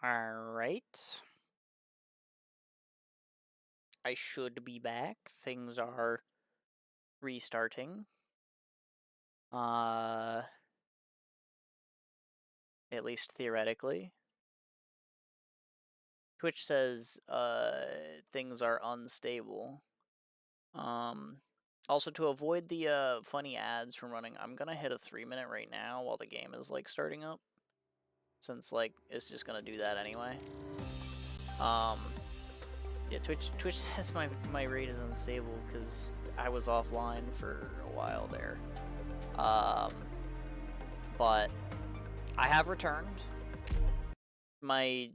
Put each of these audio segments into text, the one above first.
Alright. I should be back. Things are restarting. At least theoretically. Twitch says things are unstable. Also, to avoid the funny ads from running, I'm gonna hit a 3-minute right now while the game is like starting up, since like it's just gonna do that anyway. Yeah, Twitch says my rate is unstable because I was offline for a while there. But I have returned. My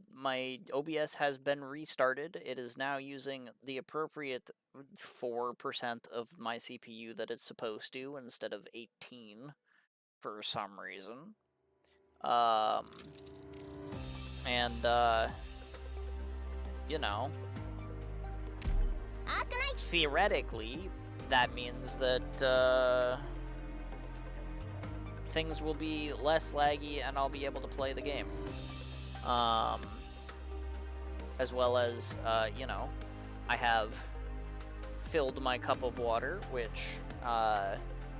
OBS has been restarted. It is now using the appropriate 4% of my CPU that it's supposed to instead of 18 for some reason. You know, theoretically, that means that things will be less laggy and I'll be able to play the game. As well as, you know, I have filled my cup of water, which,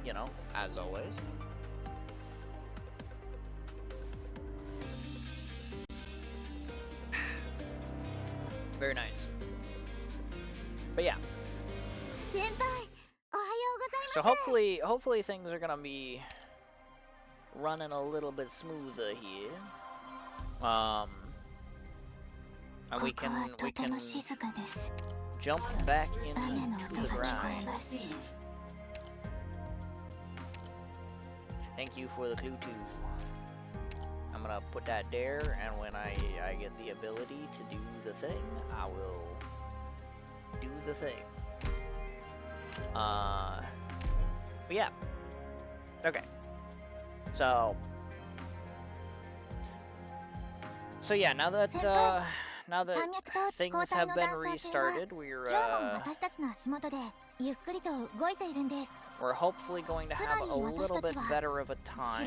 you know, as always. Very nice. But yeah. So hopefully things are gonna be running a little bit smoother here. And we can jump back into the grind. Thank you for the clue too. I'm gonna put that there, and when I get the ability to do the thing, I will do the thing. But yeah. Okay. So yeah, now that things have been restarted, we're hopefully going to have a little bit better of a time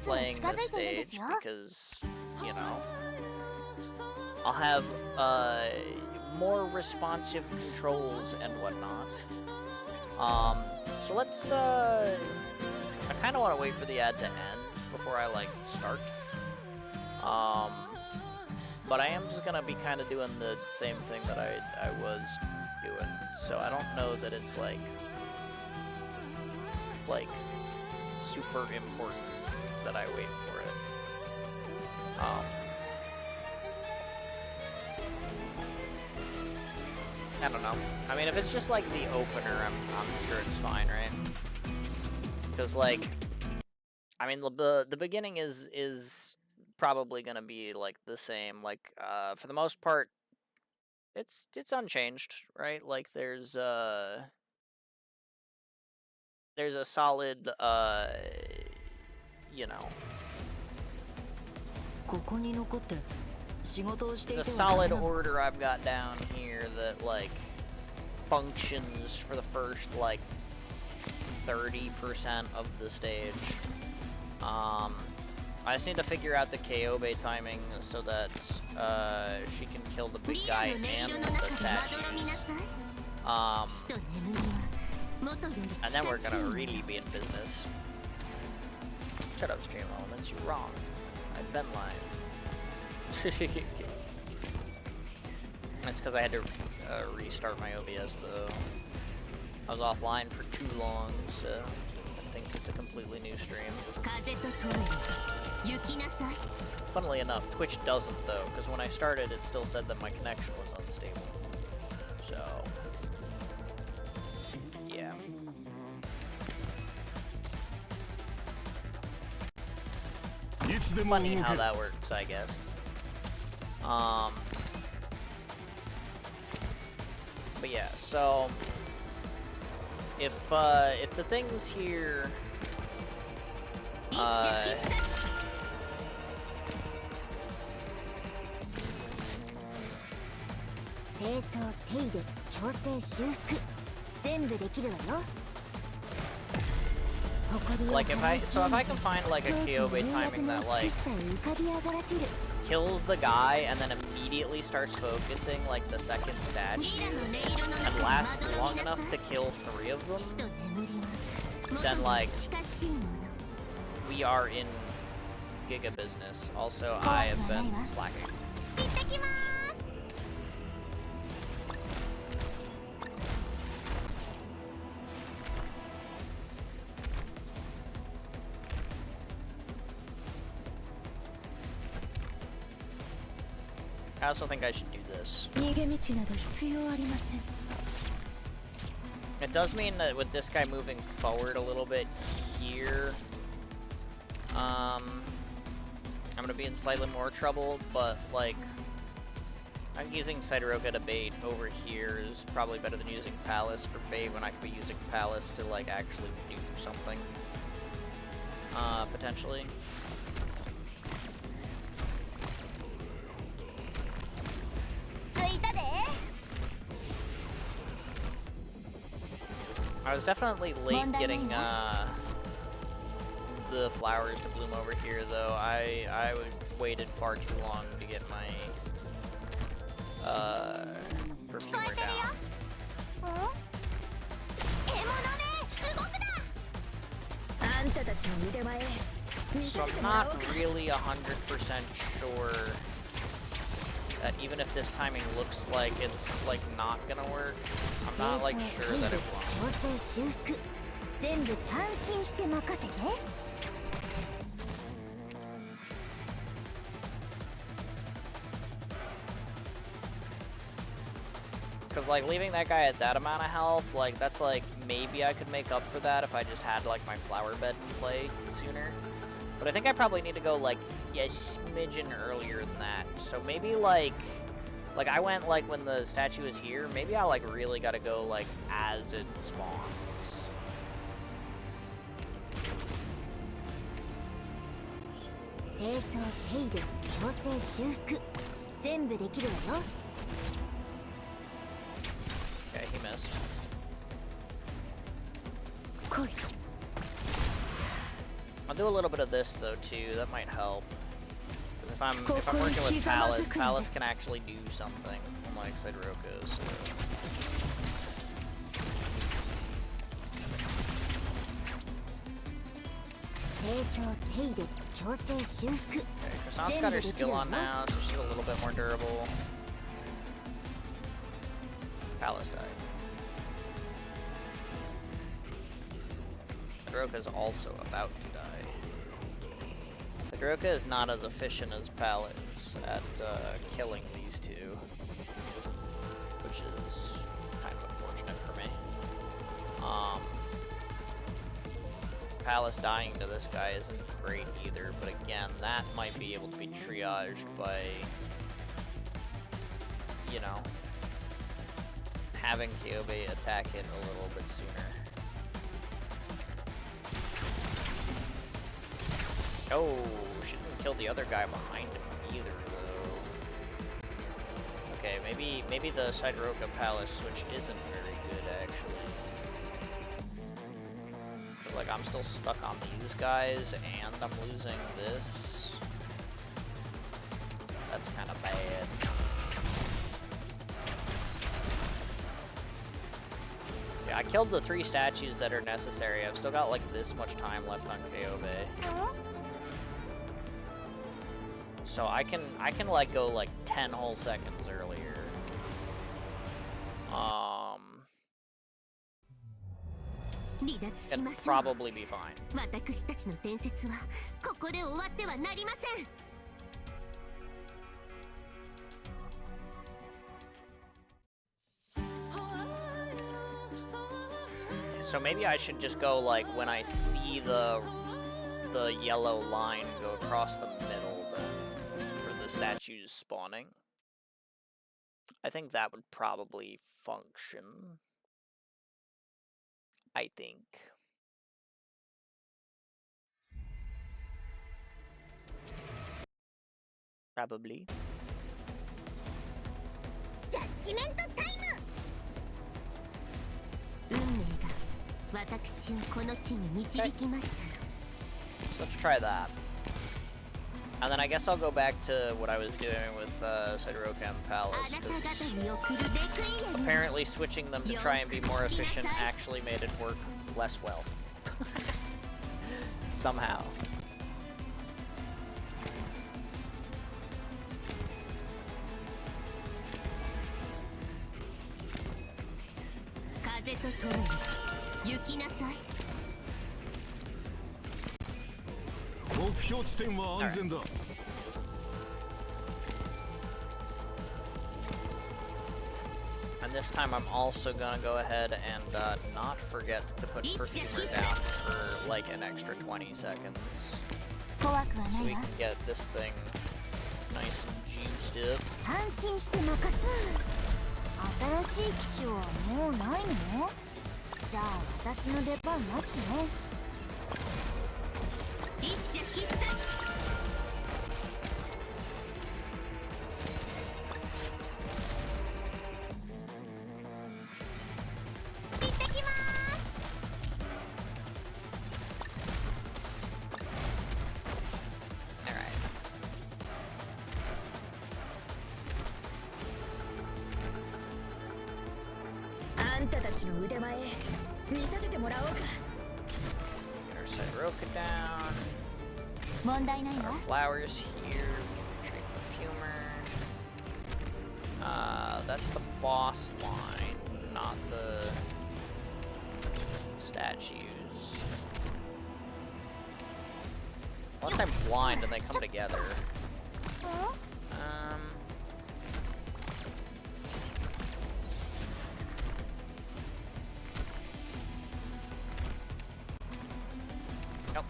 playing this stage because, you know, I'll have more responsive controls and whatnot. So let's I kind of want to wait for the ad to end before I like start. But I am just gonna be kind of doing the same thing that I was doing, so I don't know that it's like super important that I wait for it. I don't know. I mean, if it's just like the opener, I'm sure it's fine, right? Because like, I mean, the beginning is probably gonna be like the same. Like, for the most part, it's unchanged, right? Like, there's a solid, you know, there's a solid order I've got down here that like functions for the first like 30% of the stage. I just need to figure out the Kyobe timing so that she can kill the big guy and the statues. And then we're gonna really be in business. Shut up, Stream Elements, you're wrong. I've been live. It's because I had to restart my OBS though. I was offline for too long, so it thinks it's a completely new stream. Funnily enough, Twitch doesn't though, because when I started it still said that my connection was unstable. So, yeah. Funny how that works, I guess. But yeah, so if the things here Like if I can find like a Kyobe timing that like kills the guy and then immediately starts focusing like the second statue and lasts long enough to kill 3 of them, then like we are in Giga business. Also, I have been slacking. I also think I should do this. It does mean that with this guy moving forward a little bit here, I'm gonna be in slightly more trouble, but like, I'm using Sidoroka to bait over here is probably better than using Palace for bait when I could be using Palace to like actually do something. Potentially. I was definitely late getting the flowers to bloom over here, though. I waited far too long to get my perfumer down. So I'm not really 100% sure that even if this timing looks like it's like not gonna work, I'm not like sure that it won't. Because like leaving that guy at that amount of health, like that's like maybe I could make up for that if I just had like my flower bed in play sooner. But I think I probably need to go like a smidgen earlier than that. So maybe like I went like when the statue is here. Maybe I like really gotta go like as it spawns. Okay, he missed. I'll do a little bit of this though too. That might help. Because if I'm working with Palace, Palace can actually do something, unlike Sidoroka. So. Okay, Krisan's got her skill on now, so she's a little bit more durable. Palace died. Sidoroka's also about to die. Sidoroka is not as efficient as Palace at killing these two, which is kind of unfortunate for me. Palace dying to this guy isn't great either, but again, that might be able to be triaged by, you know, having Kyobe attack it a little bit sooner. Oh, she didn't kill the other guy behind him either, though. Okay, maybe the Sidoroka Palace switch isn't very good, actually. But, like, I'm still stuck on these guys, and I'm losing this. That's kind of bad. See, I killed the 3 statues that are necessary. I've still got, like, this much time left on Kyobe. So I can like go like 10 whole seconds earlier. It'd probably be fine. So maybe I should just go like when I see the yellow line go across the middle for the statues spawning. I think that would probably function. I think. Probably. Let's try that. And then I guess I'll go back to what I was doing with Sideroka and Palace, because apparently switching them to try and be more efficient actually made it work less well. Somehow. Right. And this time I'm also gonna go ahead and not forget to put Perfumer down for like an extra 20 seconds. So we can get this thing nice and juiced up. Roka down. Our flowers here. Trade Perfumer. That's the boss line, not the statues. Unless I'm blind and they come together.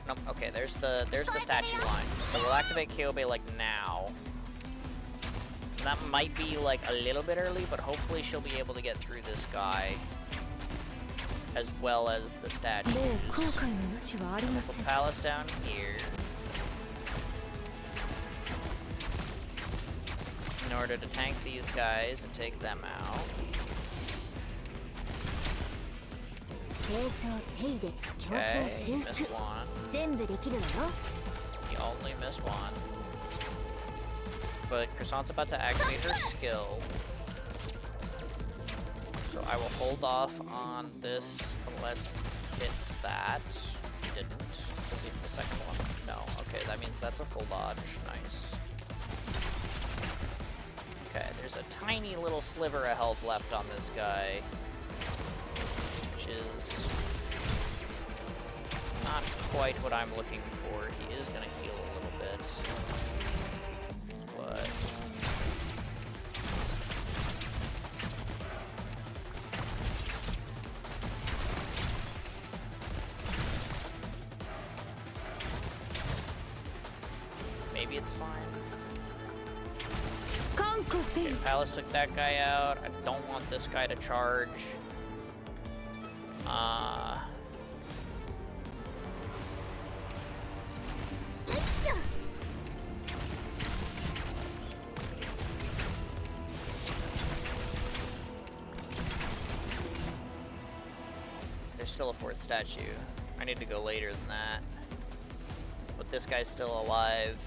Nope. Okay, there's the statue line. So we'll activate Kyobe like now. And that might be like a little bit early, but hopefully she'll be able to get through this guy as well as the statues. We'll put Palace down here in order to tank these guys and take them out. Okay, missed one. He only missed one. But Croissant's about to activate her skill. So I will hold off on this unless he hits that. He didn't. Does he hit the second one? No. Okay, that means that's a full dodge. Nice. Okay, there's a tiny little sliver of health left on this guy. Is not quite what I'm looking for. He is going to heal a little bit, but maybe it's fine. Okay, Palace took that guy out. I don't want this guy to charge. There's still a fourth statue. I need to go later than that. But this guy's still alive,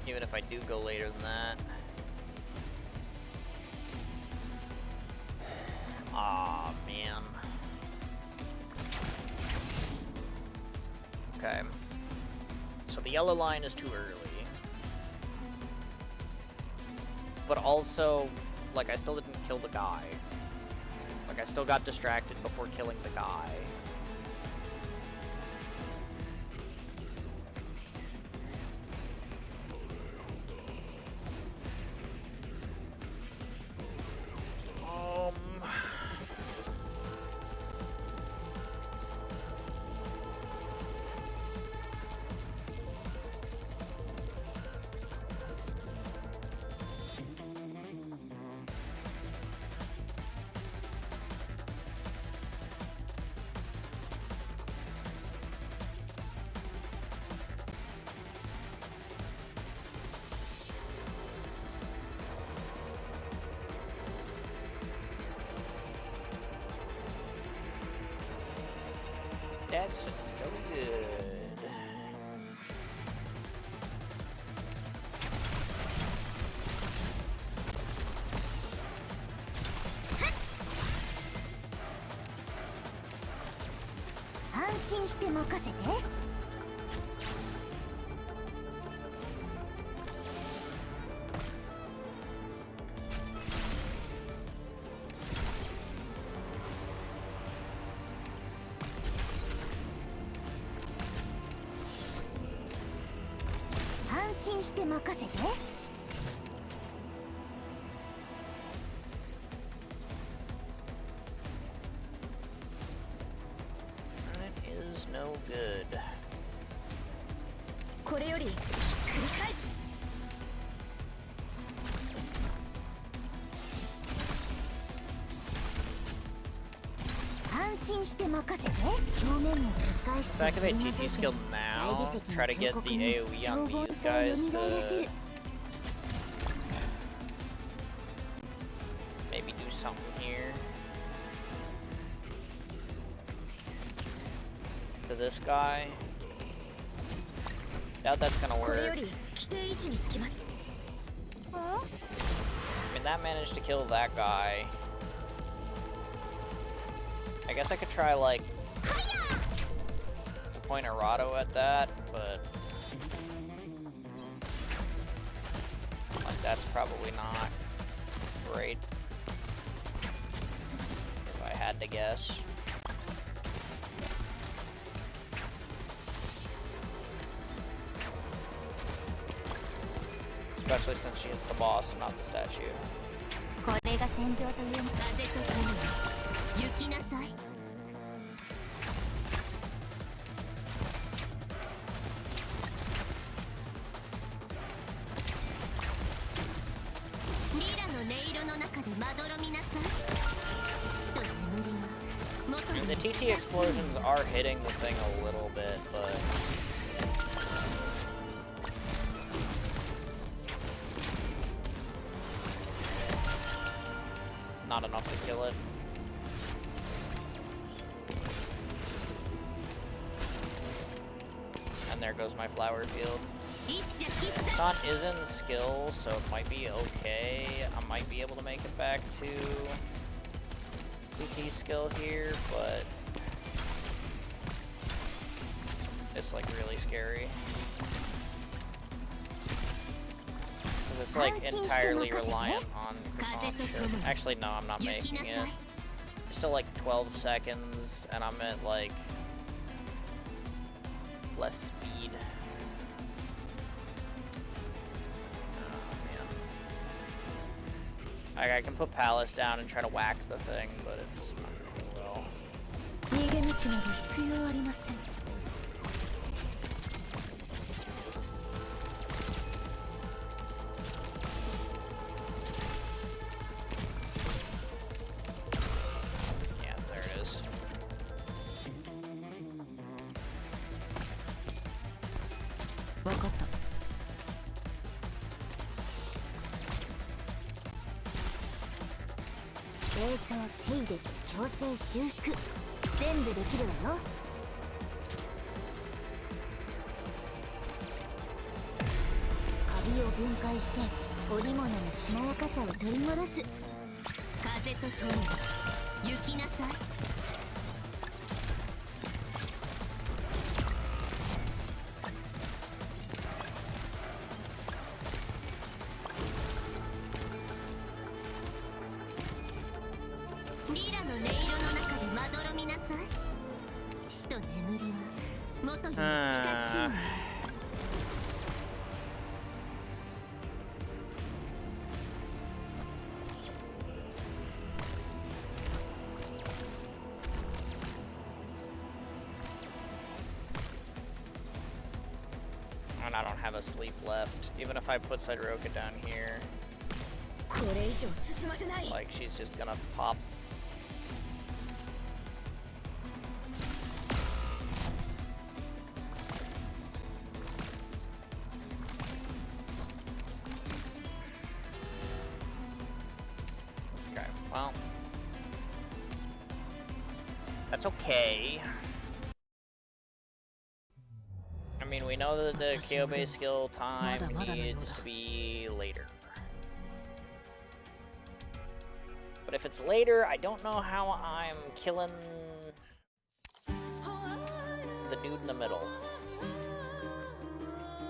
even if I do go later than that. Aw, man. Okay. So the yellow line is too early. But also, like, I still didn't kill the guy. Like, I still got distracted before killing the guy. Life's no good. That is no good. Let's activate TT skill now. Try to get the AoE on these guys to maybe do something here. To this guy. Doubt that's gonna work. I mean, that managed to kill that guy. I guess I could try, like, to point Errato at that, but like, that's probably not great, if I had to guess. Especially since she hits the boss and not the statue. And the TT explosions are hitting the thing a little bit, but not enough to kill it. And there goes my flower field. Son is in skill, so it might be okay. I might be able to make it back to PT skill here, but it's like really scary. Because it's like entirely reliant on Croissant. Actually, no, I'm not making it. Still like 12 seconds, and I'm at like less speed. Oh man. I can put Palace down and try to whack the thing, but it's not really well. Yeah, there it is. And I don't have a sleep left. Even if I put Sideroka down here, like, she's just gonna pop. Okay, well, that's okay. mean, we know that the Kyobe skill time needs to be later. But if it's later, I don't know how I'm killing the dude in the middle.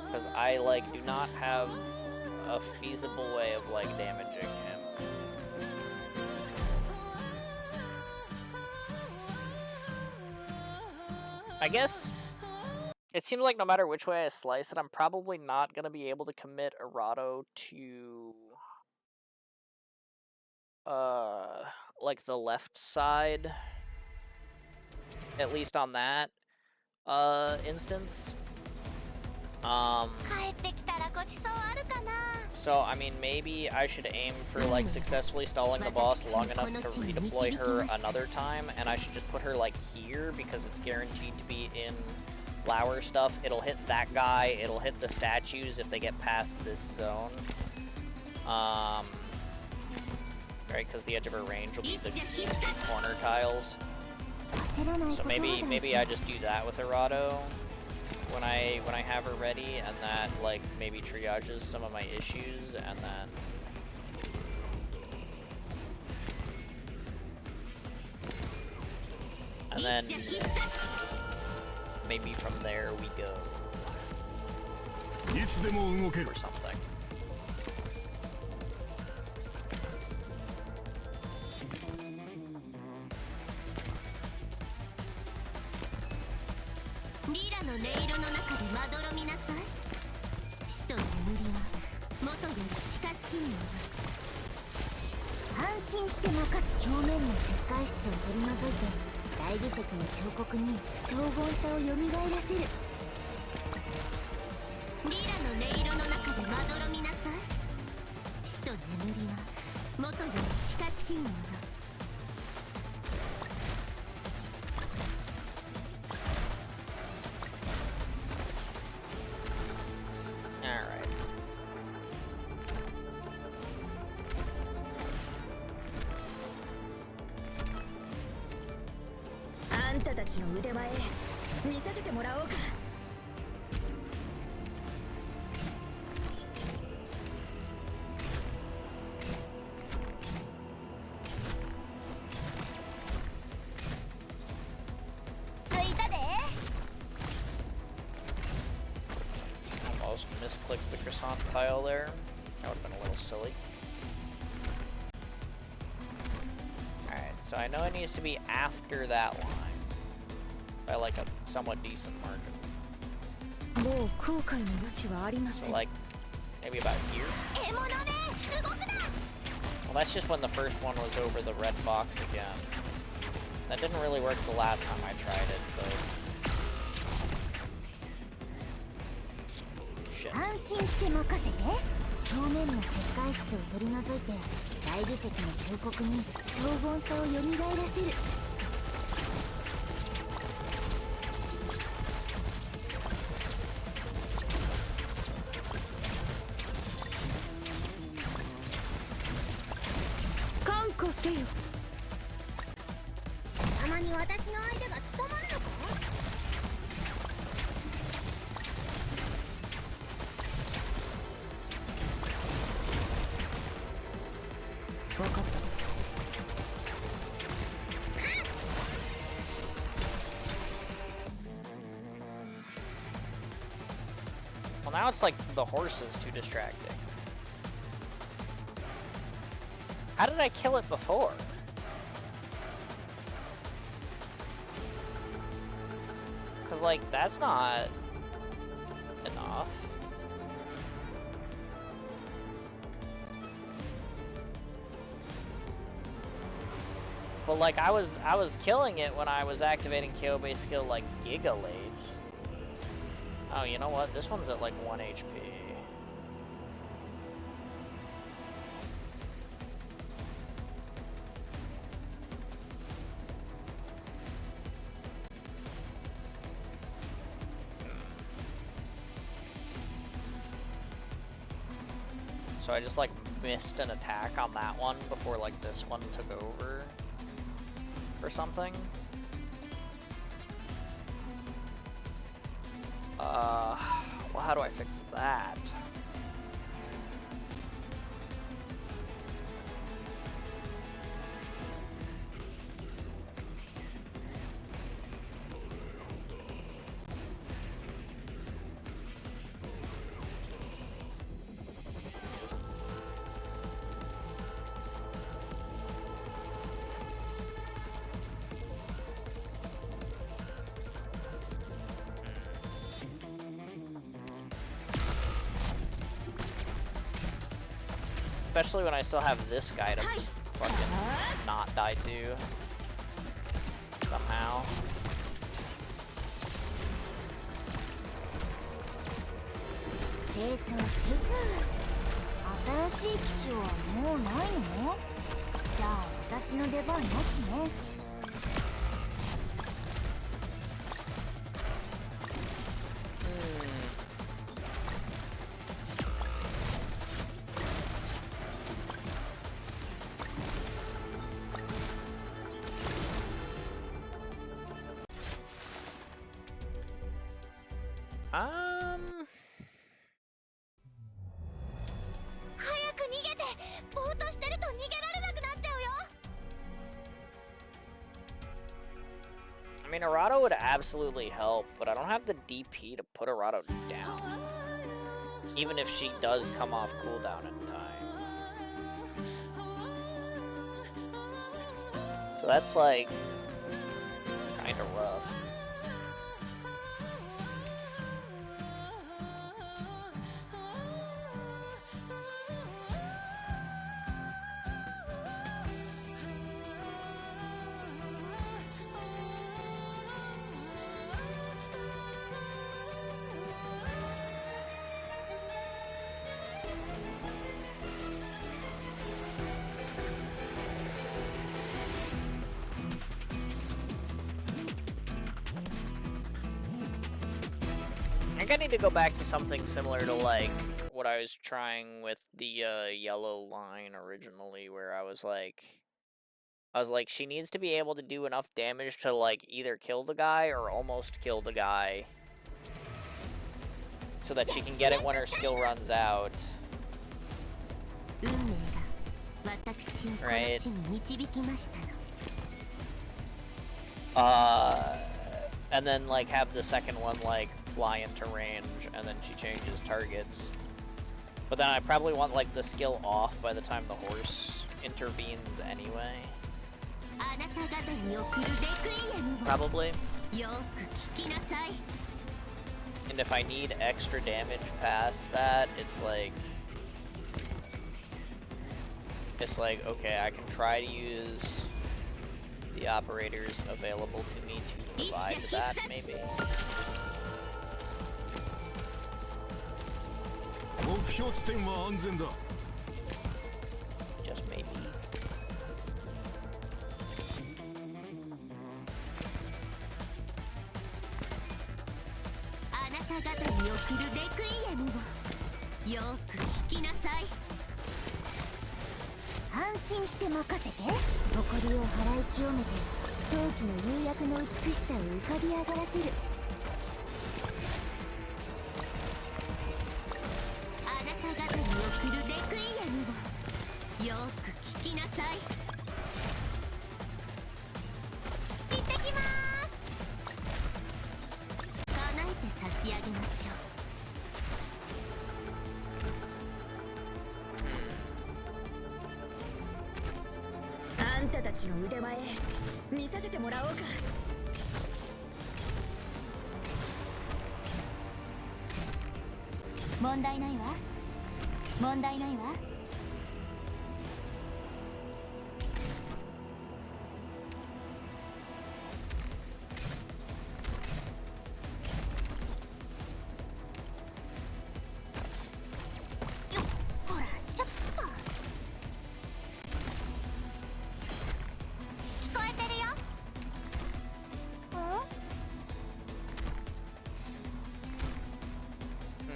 Because I, like, do not have a feasible way of, like, damaging him. I guess it seems like no matter which way I slice it, I'm probably not going to be able to commit Errato to, like, the left side. At least on that, instance. So, I mean, maybe I should aim for, like, successfully stalling the boss long enough to redeploy her another time, and I should just put her, like, here, because it's guaranteed to be in flower stuff. It'll hit that guy, it'll hit the statues if they get past this zone. Right, because the edge of her range will be the corner tiles. So maybe I just do that with Errato when I have her ready, and that, like, maybe triages some of my issues, and then maybe from there we go or something. Almost misclicked the croissant tile there. That would have been a little silly. Alright, so I know it needs to be after that line. By, like, a somewhat decent margin. So, like, maybe about here? Well, that's just when the first one was over the red box again. That didn't really work the last time I tried it, but... Shit. Well, now it's like the horse is too distracting. How did I kill it before? Because, like, that's not enough. But, like, I was killing it when I was activating Kyobe's skill, like, Giga late. Oh, you know what? This one's at, like, 1 HP. So I just, like, missed an attack on that one before, like, this one took over or something. fix that. Especially when I still have this guy to fucking not die to. Somehow. I mean, Arado would absolutely help, but I don't have the DP to put Arado down. Even if she does come off cooldown in time. So that's like kinda rough. I think I need to go back to something similar to like what I was trying with the yellow line originally, where I was like, she needs to be able to do enough damage to like either kill the guy or almost kill the guy, so that she can get it when her skill runs out. Right? And then like have the second one like fly into range, and then she changes targets. But then I probably want like the skill off by the time the horse intervenes anyway. Probably. And if I need extra damage past that, it's like, okay, I can try to use the operators available to me to provide that, maybe. Just maybe.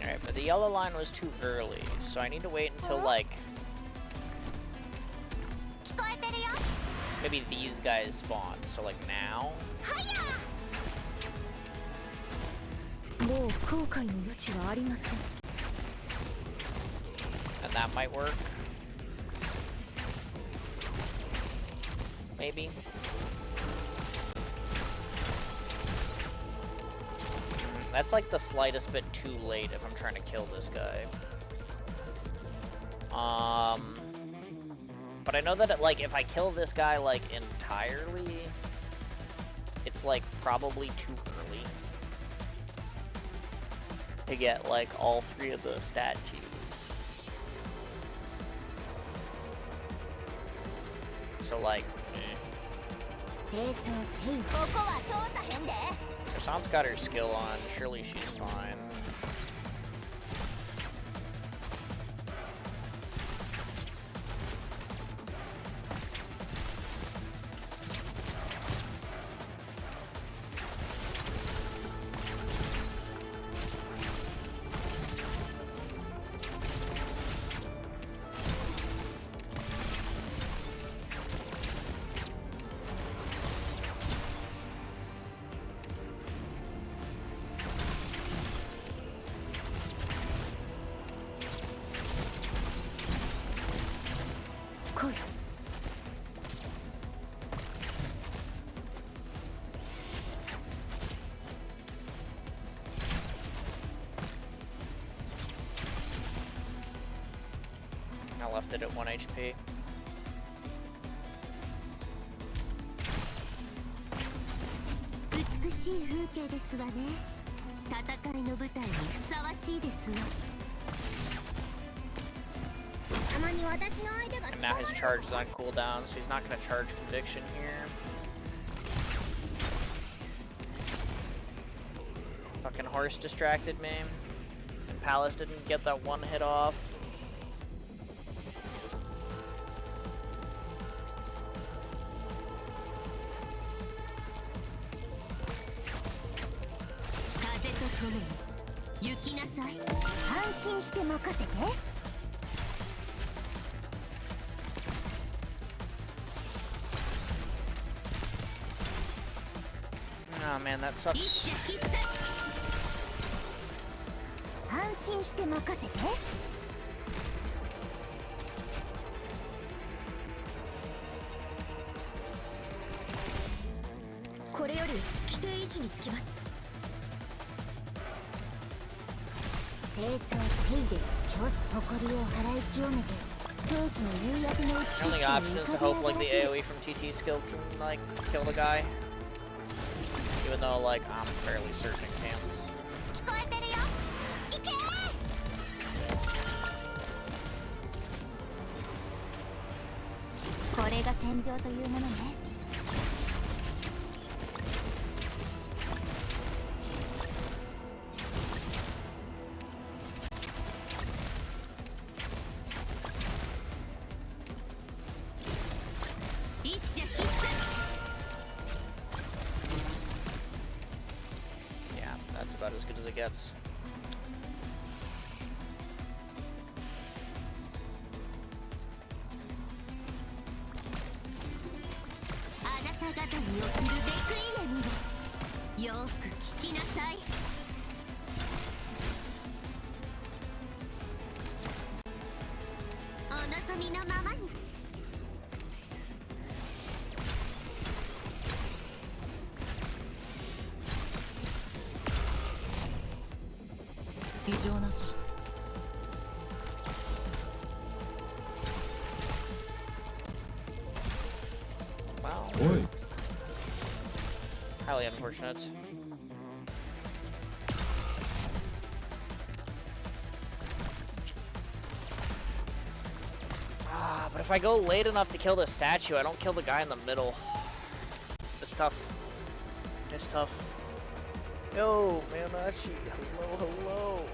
Alright, but the yellow line was too early, so I need to wait until, like, maybe these guys spawn, so, like, now? And that might work. Maybe. That's like the slightest bit too late if I'm trying to kill this guy. But I know that like if I kill this guy like entirely, it's like probably too early to get like all 3 of the stat cues. So like, Rasan's got her skill on, surely she's fine. I left it at 1 HP. And now his charge is on cooldown, so he's not going to charge Conviction here. Fucking horse distracted me. And Palace didn't get that 1 hit off. Oh man, that sucks. The only option is to hope like the AoE from TT skill can like kill the guy. Even though like I'm fairly certain it can't. Yeah, that's about as good as it gets. Wow. Boy. Highly unfortunate. But if I go late enough to kill the statue, I don't kill the guy in the middle. It's tough. It's tough. Yo, Manashi, hello.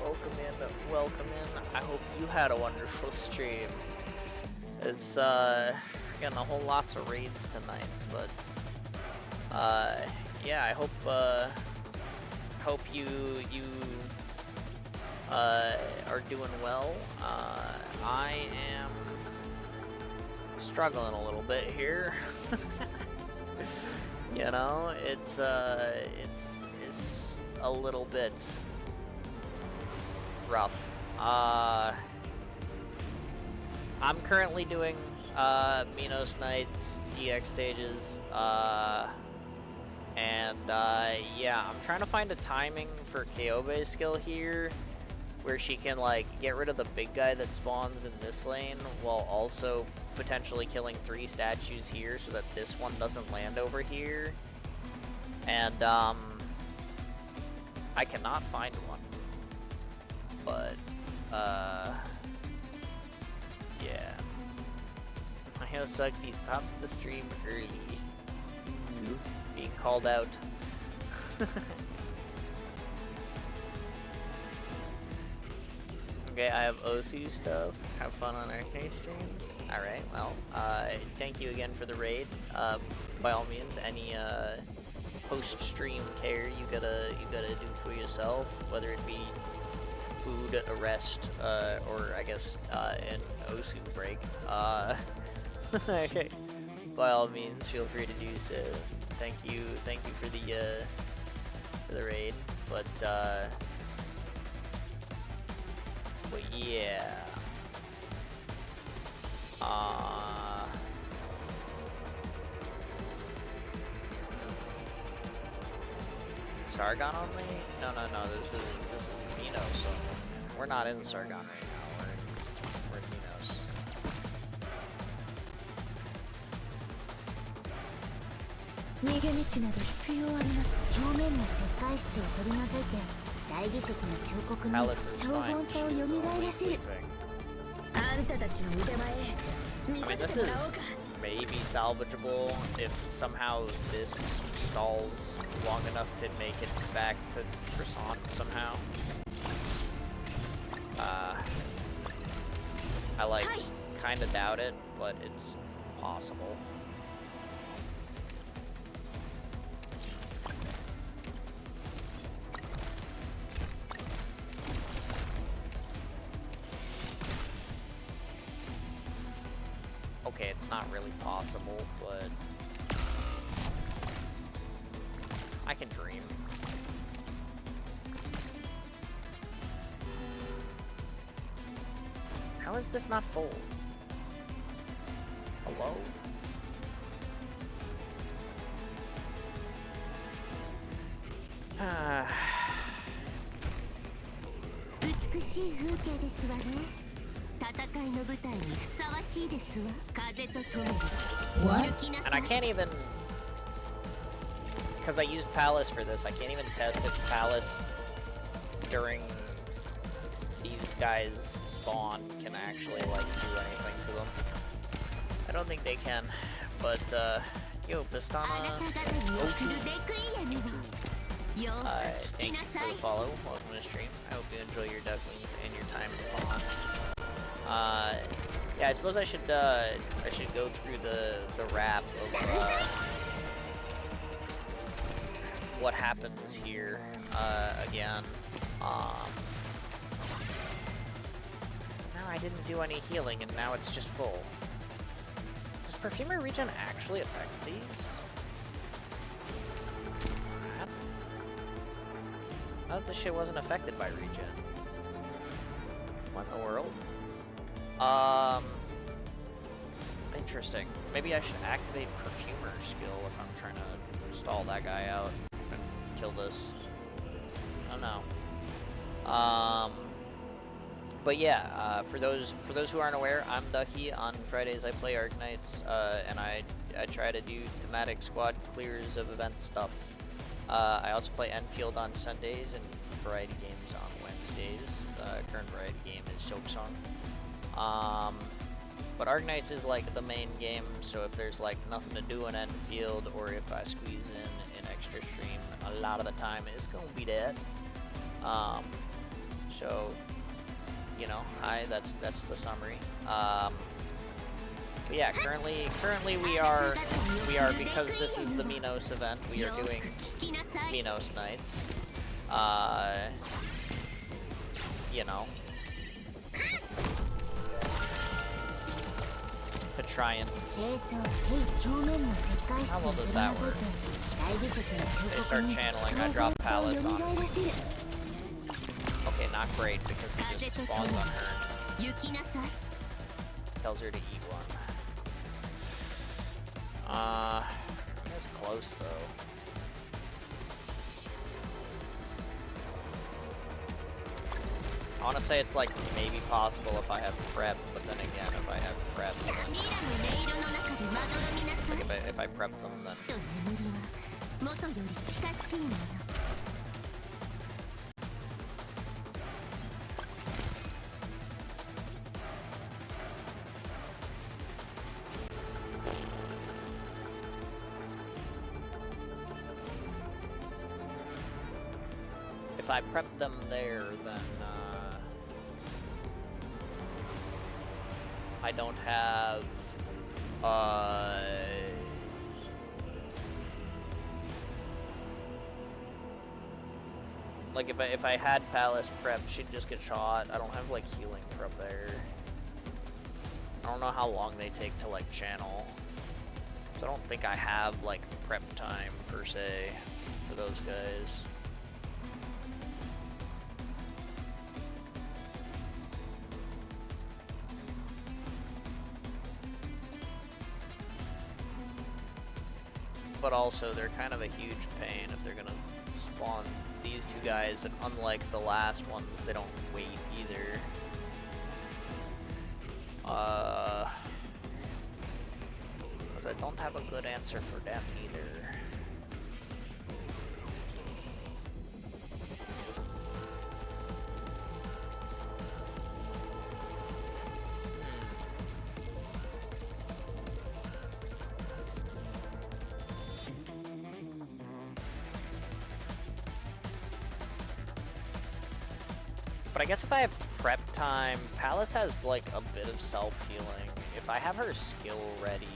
Welcome in, welcome in. I hope you had a wonderful stream. It's, getting a whole lots of raids tonight, but, yeah, I hope you are doing well. I am struggling a little bit here. You know, it's a little bit rough. I'm currently doing Minos EX stages, and yeah, I'm trying to find a timing for Kyobe's skill here, where she can like get rid of the big guy that spawns in this lane, while also potentially killing 3 statues here, so that this one doesn't land over here. And I cannot find one, but yeah. Mayo sucks, he stops the stream early. Being called out. Okay, I have Osu stuff. Have fun on our streams. Alright, well, thank you again for the raid. By all means, any post-stream care you gotta do for yourself, whether it be food, a rest, or I guess an Osu break. By all means, feel free to do so. Thank you for the raid. But yeah. Sargon only? No. This is Minos. So we're not in Sargon right now. We're in Minos. Alice is fine. She's only sleeping. I mean, this is maybe salvageable if somehow this stalls long enough to make it back to Croissant somehow. I like kind of doubt it, but it's possible. Okay, it's not really possible, but I can dream. How is this not full? Hello? What? And I can't even, because I used Palace for this, I can't even test if Palace during these guys' spawn can actually like do anything to them. I don't think they can, but yo, Pistana, thank you for the follow. Welcome to the stream. I hope you enjoy your ducklings and your time in the pond. Yeah, I suppose I should go through the wrap of what happens here again. Now I didn't do any healing, and now it's just full. Does Perfumer Regen actually affect these? I thought this shit wasn't affected by regen. What in the world? Interesting. Maybe I should activate Perfumer skill if I'm trying to stall that guy out and kill this. I don't know. But yeah, for those who aren't aware, I'm Ducky. On Fridays I play Arknights, and I try to do thematic squad clears of event stuff. I also play Enfield on Sundays and variety games on Wednesdays. Current variety game is Silksong. But Arknights is like the main game, so if there's like nothing to do in Enfield, or if I squeeze in an extra stream, a lot of the time it's gonna be that. So, you know, that's the summary. But yeah, currently we are because this is the Minos event, we are doing Minos nights. You know, to try and how well does that work? They start channeling, I drop Palace on. Okay, not great, because he just spawns on her. Tells her to eat one. It's close, though. I want to say it's like maybe possible if I have prep, but then again, if I have prep, like if I prep them, then if I prep them there, then I don't have like if I had Palace prep, she'd just get shot. I don't have like healing prep there. I don't know how long they take to like channel. So I don't think I have like prep time per se for those guys. But also, they're kind of a huge pain if they're gonna spawn these two guys, and unlike the last ones, they don't wait either. Because I don't have a good answer for them either. But I guess if I have prep time, Palace has like a bit of self-healing. If I have her skill ready,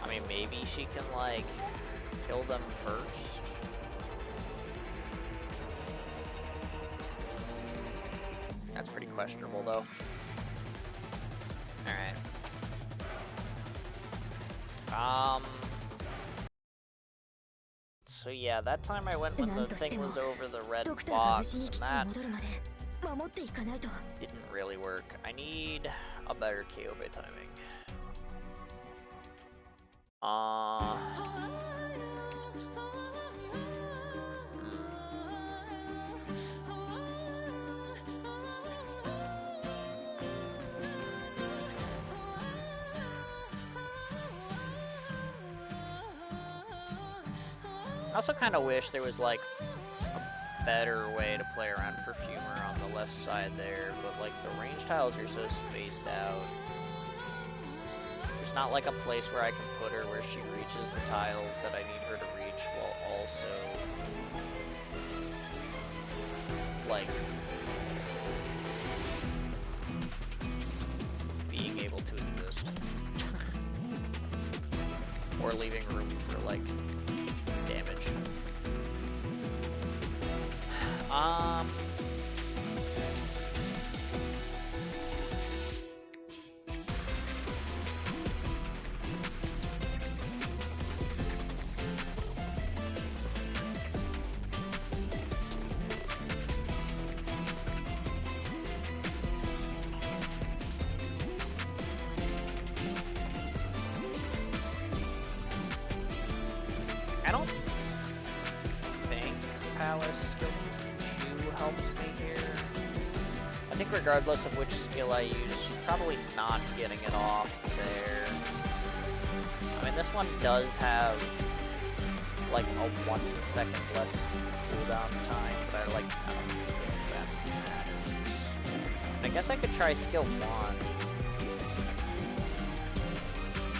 I mean, maybe she can like kill them first. That's pretty questionable though. Alright. So yeah, that time I went when the thing was over the red box, and that didn't really work. I need a better Kyobe timing. I also kind of wish there was like a better way to play around Perfumer on the left side there, but like the range tiles are so spaced out. There's not like a place where I can put her where she reaches the tiles that I need her to reach while also like being able to exist. Or leaving room for like damage. I don't think Palace skill 2 helps me here. I think regardless of which skill I use, she's probably not getting it off there. I mean, this one does have like a 1 second less cooldown time, but I don't think that matters. I guess I could try skill 1.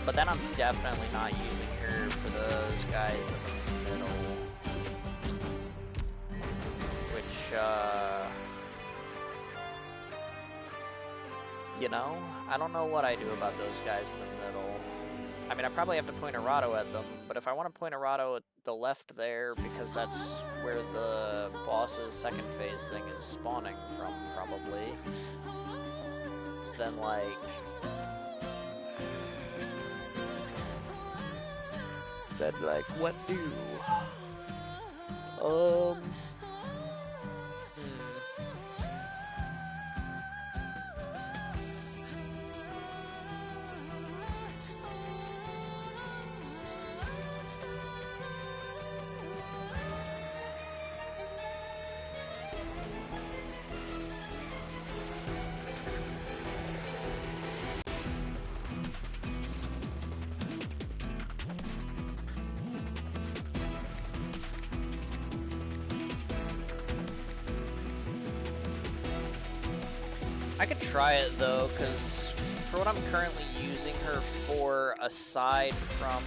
But then I'm definitely not using her for those guys in the middle. Which, you know, I don't know what I do about those guys in the middle. I mean, I probably have to point Arado at them, but if I want to point Arado at the left there, because that's where the boss's second phase thing is spawning from, probably, then, like, Then like what do? Hmm. I could try it though, because for what I'm currently using her for, aside from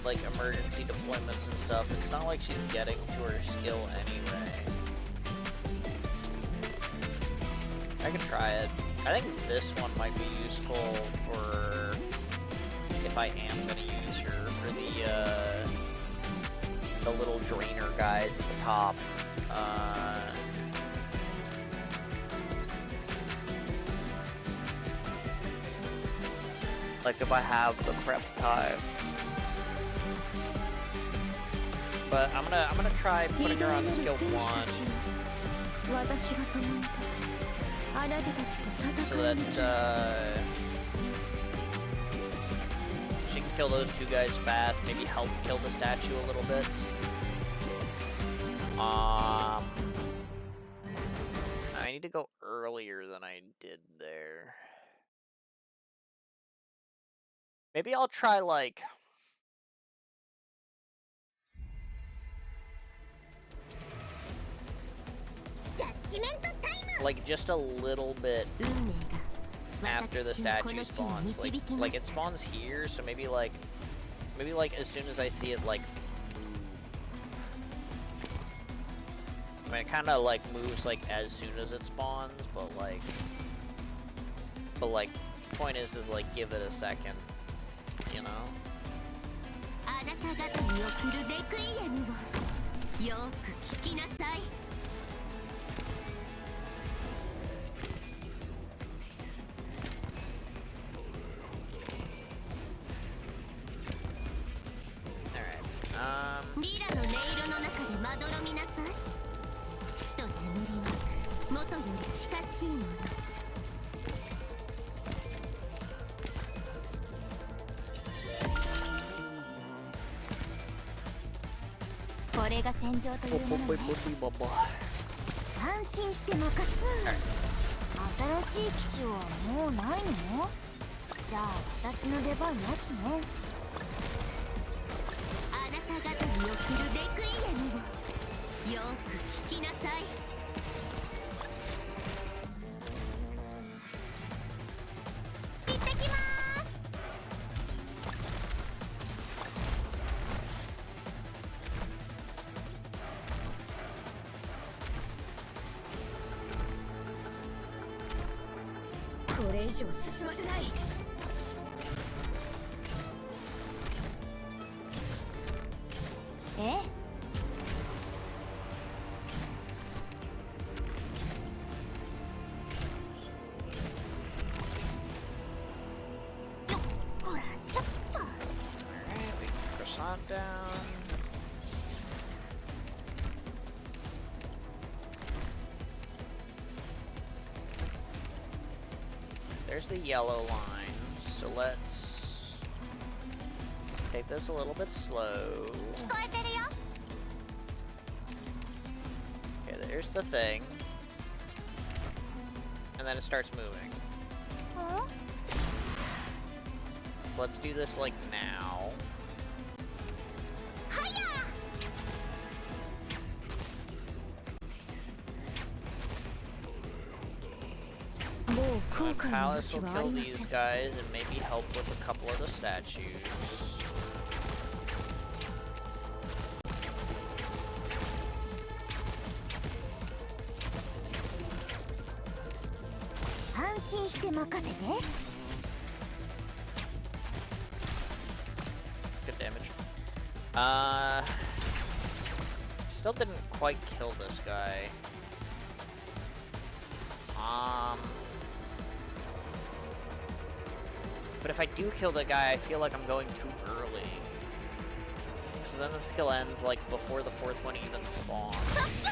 like emergency deployments and stuff, it's not like she's getting to her skill anyway. I could try it. I think this one might be useful for if I am going to use her for the little drainer guys at the top. Like if I have the prep time. But I'm gonna try putting her on skill 1. So that she can kill those 2 guys fast, maybe help kill the statue a little bit. I need to go earlier than I did there. Maybe I'll try like just a little bit after the statue spawns. Like it spawns here, so maybe like as soon as I see it like I mean, it kind of like moves like as soon as it spawns, but like the point is like give it a second, you know? Down. There's the yellow line, so let's take this a little bit slow. Okay, there's the thing. And then it starts moving. So let's do this like now. And Palace will kill these guys and maybe help with a couple of the statues. Good damage. Still didn't quite kill this guy. But if I do kill the guy, I feel like I'm going too early. So then the skill ends like before the fourth one even spawns.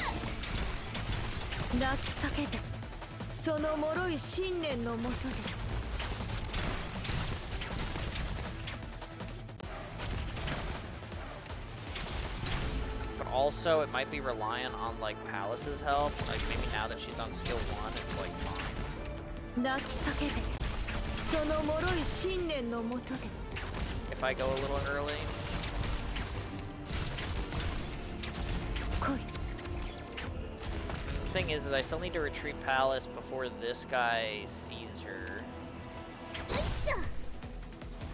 But also, it might be reliant on like Palace's help. Like maybe now that she's on skill 1, it's like fine. If I go a little early. The thing is I still need to retreat Palace before this guy sees her.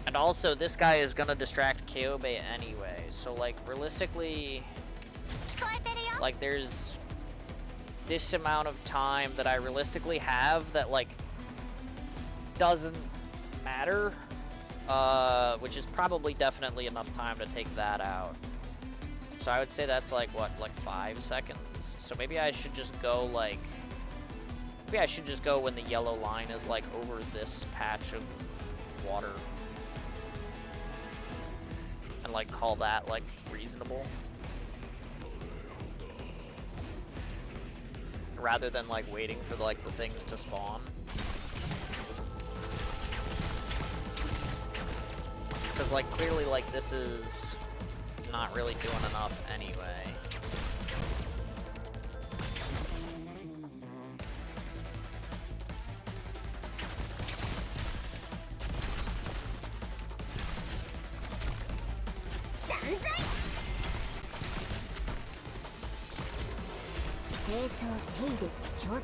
And also, this guy is gonna distract Kyobe anyway, so like realistically, like there's this amount of time that I realistically have that like doesn't matter, which is probably definitely enough time to take that out. So I would say that's like what, like 5 seconds. So maybe I should just go like, maybe I should just go when the yellow line is like over this patch of water. And like call that like reasonable. Rather than like waiting for like the things to spawn. Because like clearly like this is not really doing enough anyway.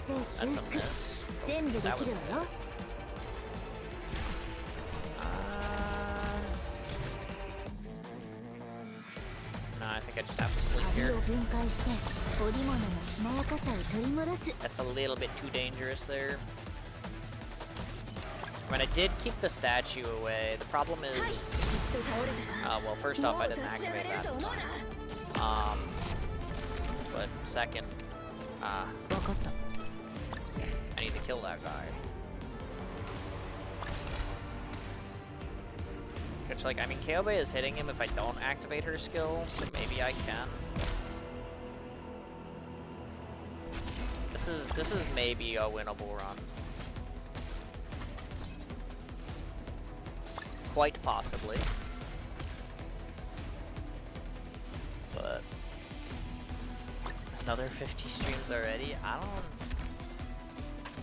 That's a miss. That was good. No, I think I just have to sleep here. That's a little bit too dangerous there. I mean, I did keep the statue away. The problem is, well, first off, I didn't activate that in time. But second, I need to kill that guy. Which, like, I mean, Kyobe is hitting him if I don't activate her skill, so maybe I can. This is maybe a winnable run. Quite possibly. But another 50 streams already? I don't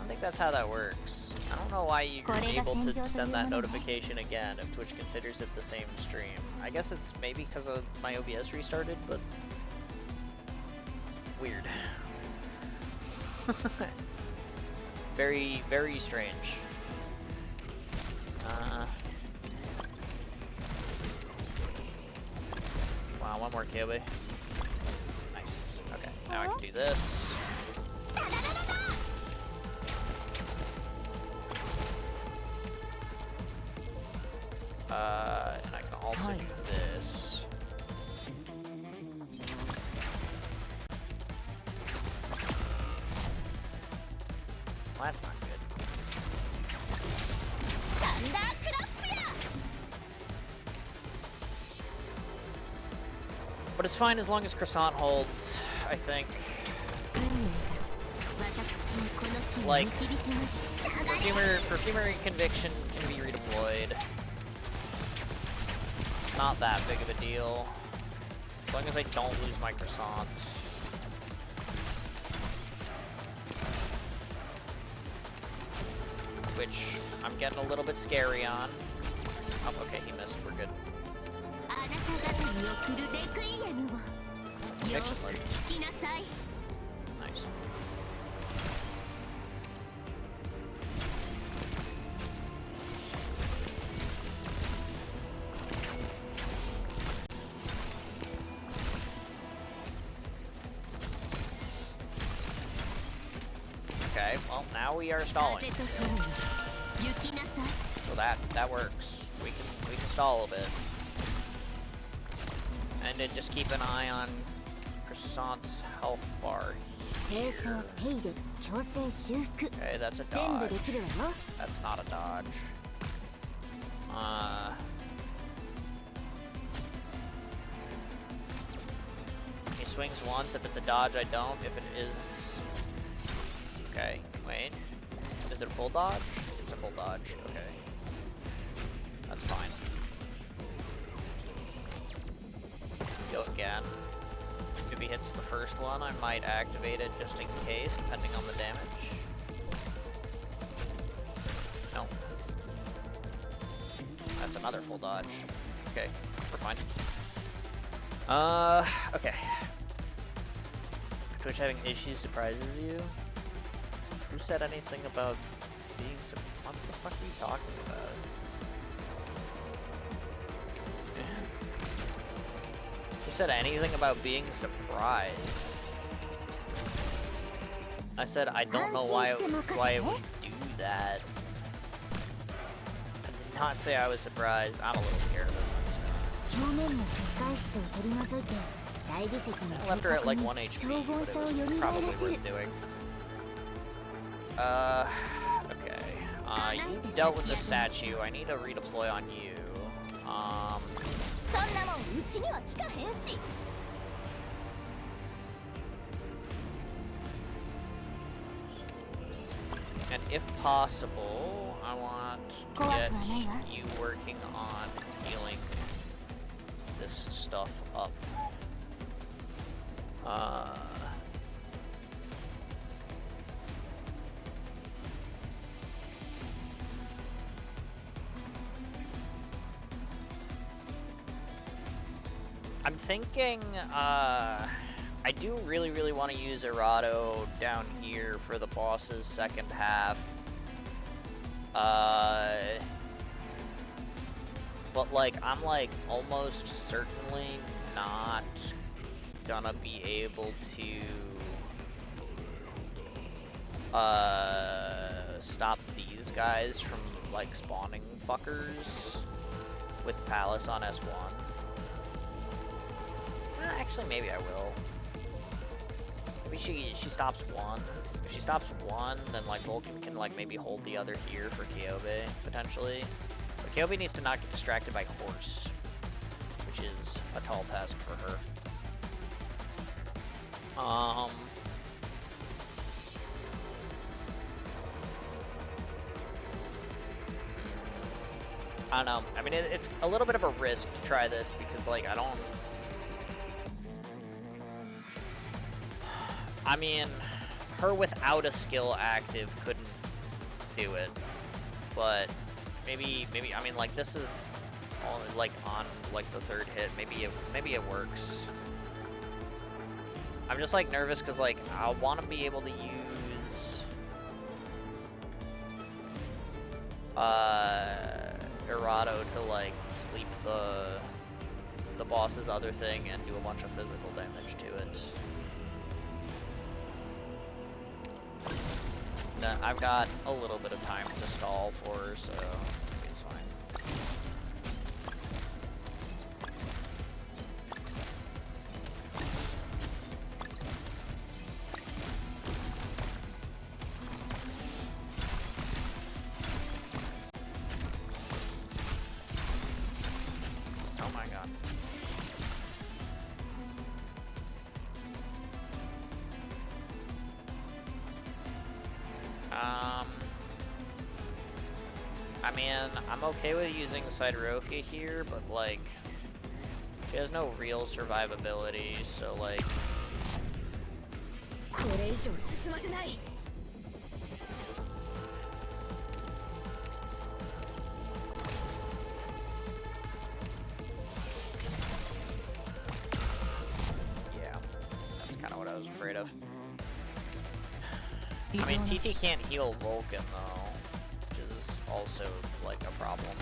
think that's how that works. I don't know why you're able to send that notification again if Twitch considers it the same stream. I guess it's maybe because of my OBS restarted, but weird. Very, very strange. Wow, one more Kyobe. Nice. Okay, now I can do this. And I can also do this. Well, that's not good. But it's fine as long as Croissant holds, I think. Like, Perfumery Conviction can be redeployed. It's not that big of a deal. As long as I don't lose my Croissant. Which I'm getting a little bit scary on. Oh, okay, he missed. We're good. Excellent. Nice. Okay, well now we are stalling. So that works. We can stall a bit. And then just keep an eye on Croissant's health bar here. Okay, that's a dodge. That's not a dodge. He swings once. If it's a dodge, I don't. If it is... Okay, wait. Is it a full dodge? It's a full dodge. Okay. That's fine. Go again. If he hits the first one, I might activate it just in case, depending on the damage. No. That's another full dodge. Okay, we're fine. Okay. Twitch having issues surprises you? Who said anything about being what the fuck are you talking about? Who said anything about being surprised? I said I don't know why it would do that. I did not say I was surprised. I'm a little scared of this. I left her at like 1 HP, but it was probably worth doing. Okay. You dealt with the statue. I need to redeploy on you. And if possible, I want to get you working on healing this stuff up. I'm thinking, I do really want to use Errato down here for the boss's second half. But like, I'm like almost certainly not gonna be able to stop these guys from like spawning fuckers with Palace on S1. Actually, maybe I will. Maybe she stops one. If she stops one, then like Vulcan can like maybe hold the other here for Kyobe potentially. But Kyobe needs to not get distracted by Horse, which is a tall task for her. I don't know. I mean, it's a little bit of a risk to try this because, like, I mean, her without a skill active couldn't do it, but maybe, I mean, like, this is only, like, on, like, the third hit. Maybe it works. I'm just, like, nervous because, like, I want to be able to use Errato to like sleep the boss's other thing and do a bunch of physical damage to it. Then I've got a little bit of time to stall for her, so it's fine. Oh my god. I mean, I'm okay with using Sideroka here, but like, she has no real survivability, so like... Yeah, that's kind of what I was afraid of. I mean, TT can't heal Vulcan, though, which is also, like, a problem.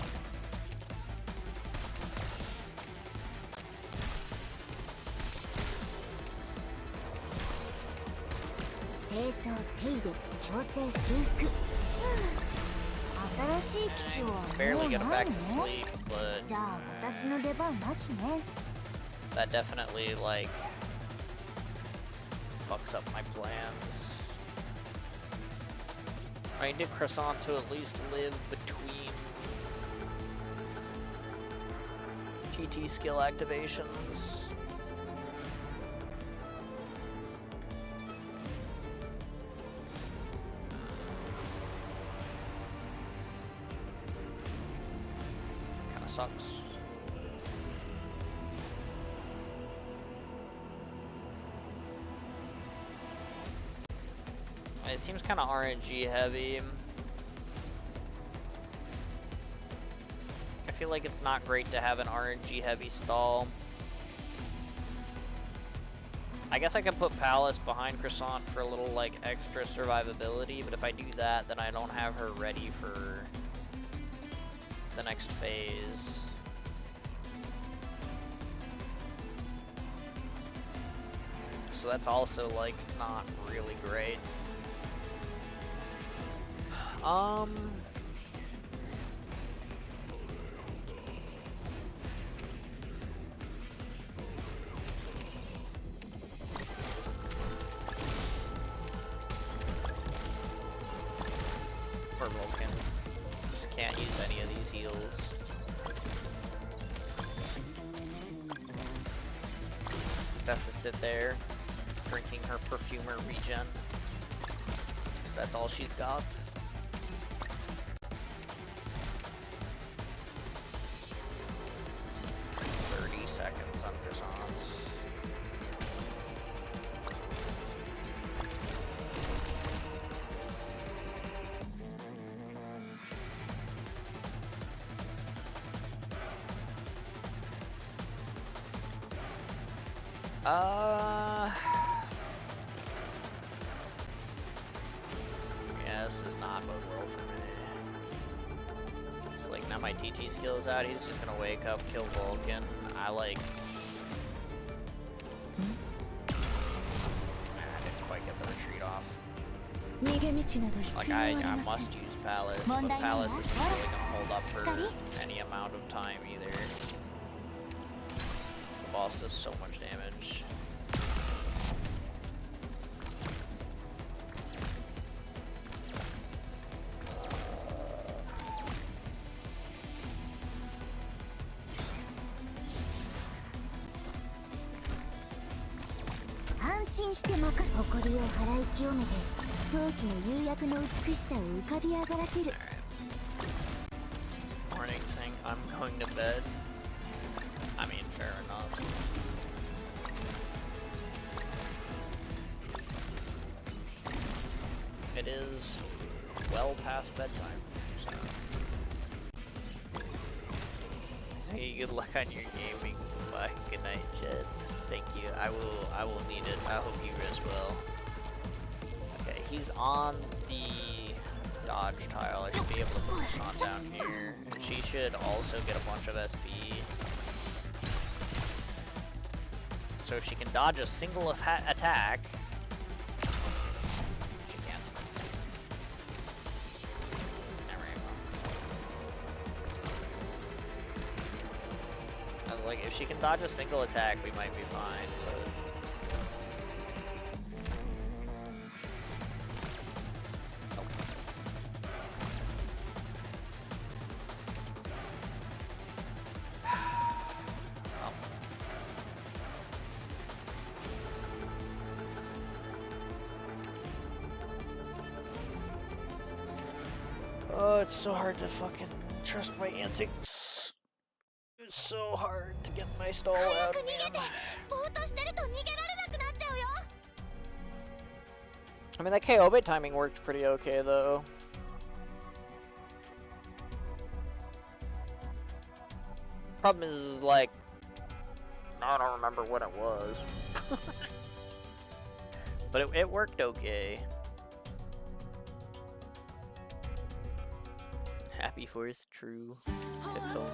I barely get him back to sleep, but... that definitely, like, fucks up my plans. I need Croissant to at least live between TT skill activations. Kinda sucks. It seems kind of RNG heavy. I feel like it's not great to have an RNG heavy stall. I guess I could put Palace behind Croissant for a little like extra survivability, but if I do that, then I don't have her ready for the next phase. So that's also like not really great. Or Vulcan. Just can't use any of these heals. Just has to sit there, drinking her perfumer regen. That's all she's got. Seconds on croissants. Yeah, this does not bode well for me. It's like now my TT skill's out, he's just gonna wake up, kill Vulcan. I like... I didn't quite get the retreat off. Like, I must use Palace, but Palace isn't really gonna hold up for any amount of time either. The boss does so much damage. Morning thing, I'm going to bed. I mean, fair enough. It is well past bedtime, so. Hey, good luck on your gaming. Bye. Good night, chat. Thank you. I will need it. I hope you rest well. Okay, he's on the dodge tile. I should be able to put this on down here. And she should also get a bunch of SP. So if she can dodge a single attack, she can't. I was like, if she can dodge a single attack, we might be fine. But... Oh, it's so hard to fucking trust my antics. It's so hard to get my stall out, man. I mean, that KO bait timing worked pretty okay, though. Problem is, like, I don't remember what it was. But it worked okay. Happy 4th, true. Tacoma.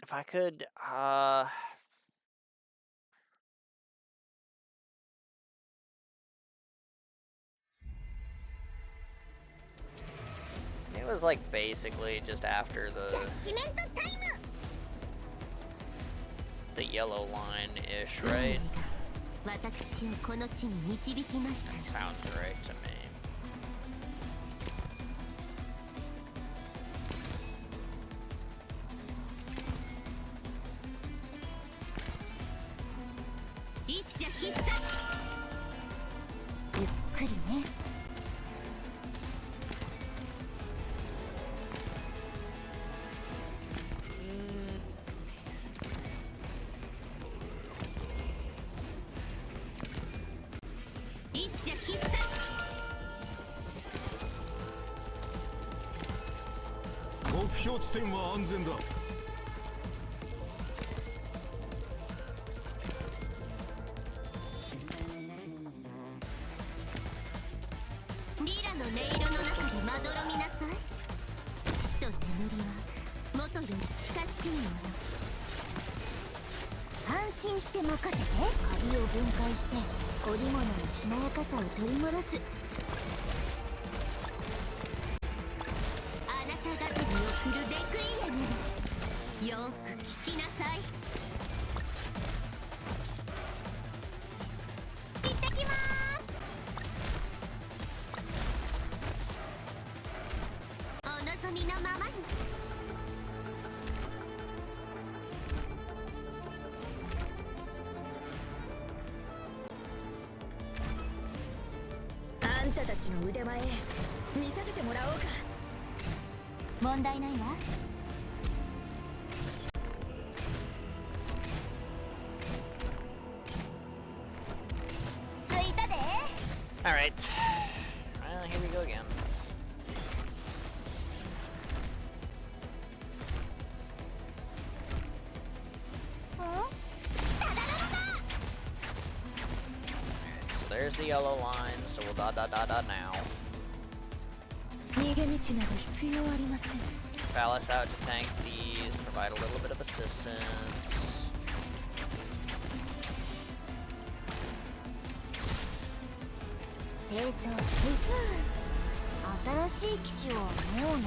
If I could, was like basically just after the yellow line-ish, right? That sounds right to me. Alright. Well, here we go again. So there's the yellow line, so we'll dot now. Palace out to tank these, provide a little bit of assistance.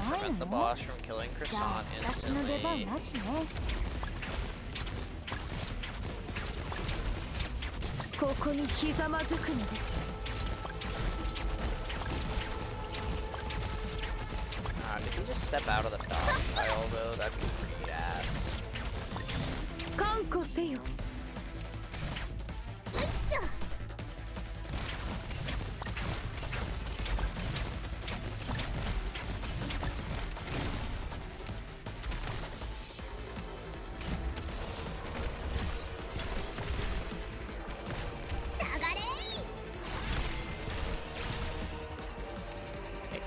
Prevent the boss from killing Croissant instantly. Did he just step out of the dodge pile though? That'd be pretty ass.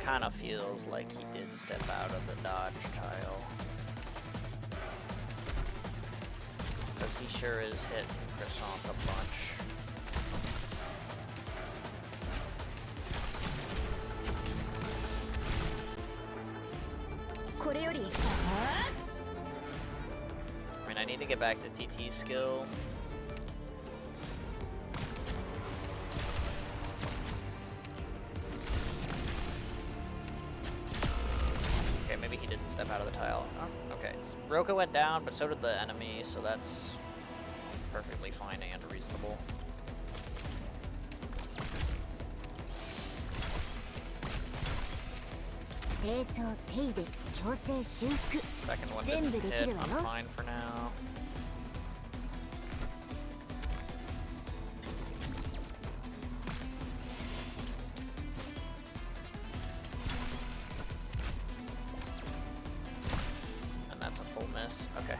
Kind of feels like he did step out of the dodge tile. Because he sure is hitting Croissant a bunch. I mean, I need to get back to TT skill. Step out of the tile. Oh, okay. So Roka went down, but so did the enemy, so that's perfectly fine and reasonable. Second one didn't hit. I'm fine for now. Okay.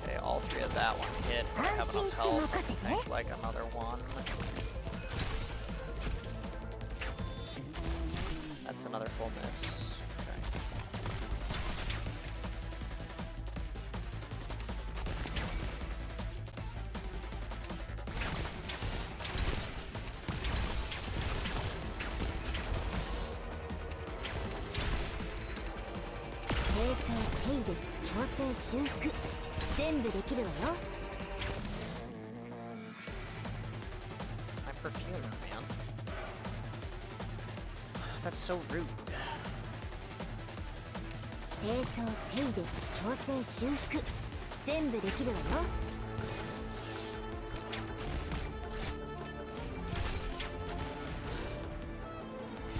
Okay, all three of that one hit. I have enough health to take like another one. That's another full miss. My perfumer, man. That's so rude. 清掃手入れ矯正修復全部できるわよ。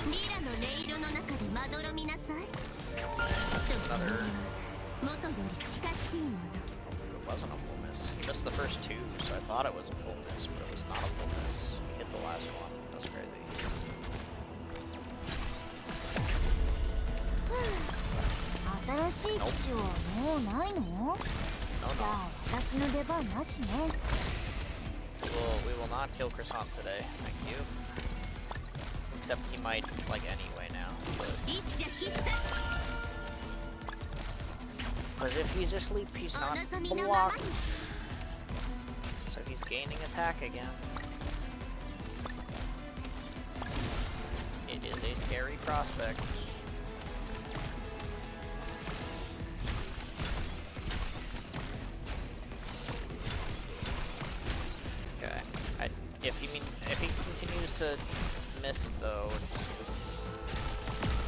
リラの音色の中でまどろみなさい。元より近しいもの。 It wasn't a full miss. He missed the first two, so I thought it was a full miss, but it was not a full miss. He hit the last one. That was crazy. 新しい機種はもうないの？じゃあ私の出番なしね。We will not kill Croissant today. Thank you. Except he might, like, anyway now. Because if he's asleep, he's not blocked. So he's gaining attack again. It is a scary prospect. Okay. If he continues to miss though, it's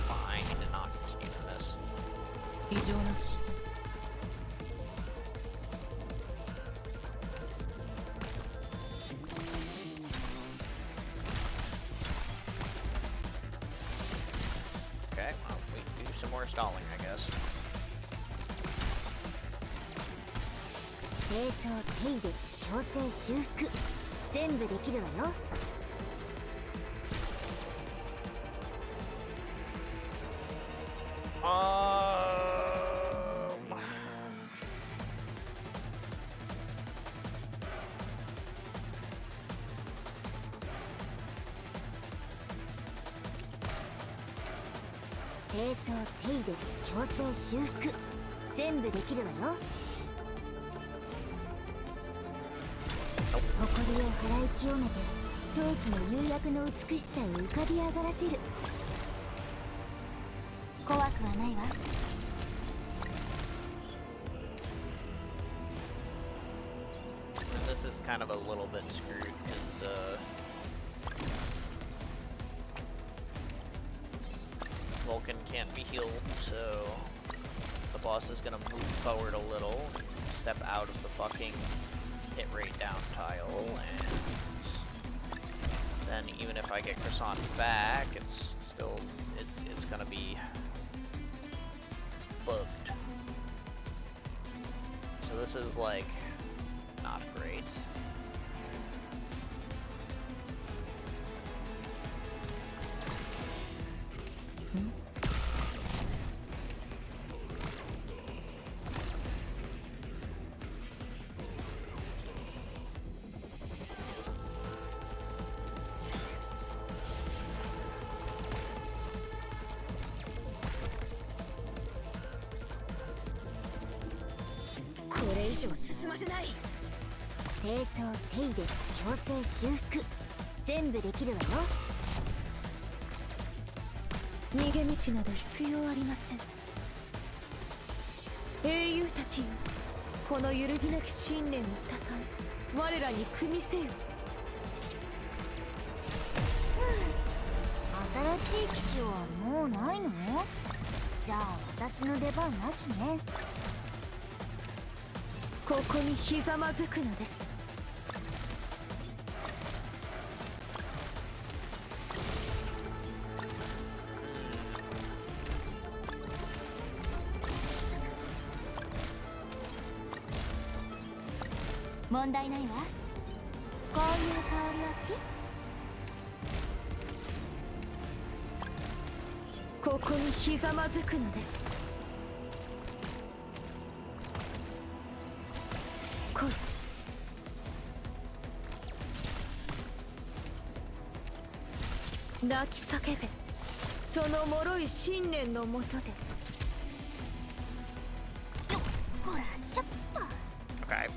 fine to not continue to miss. Okay, well, we do some more stalling, I guess. 清掃手入れ矯正修復全部できるわよ。清掃手入れ矯正修復全部できるわよ。誇りを払い清めて陶器の釉薬の美しさを浮かび上がらせる。怖くはないわ。This is kind of a little bit screwed because Vulcan can't be healed, so the boss is gonna move forward a little, step out of the fucking hit rate down tile, and then even if I get Croissant back, it's still it's gonna be fucked. So this is like not great.清掃手入れ矯正修復全部できるわよ。逃げ道など必要ありません。英雄たちよ、この揺るぎなき信念をたたえ我らに組みせよ。新しい機種はもうないの？じゃあ私の出番なしね。ここにひざまずくのです。問題ないわ。こういう香りは好き？ここにひざまずくのです。来い。泣き叫べ、その脆い信念のもとで。ほら、ちょっと。Okay.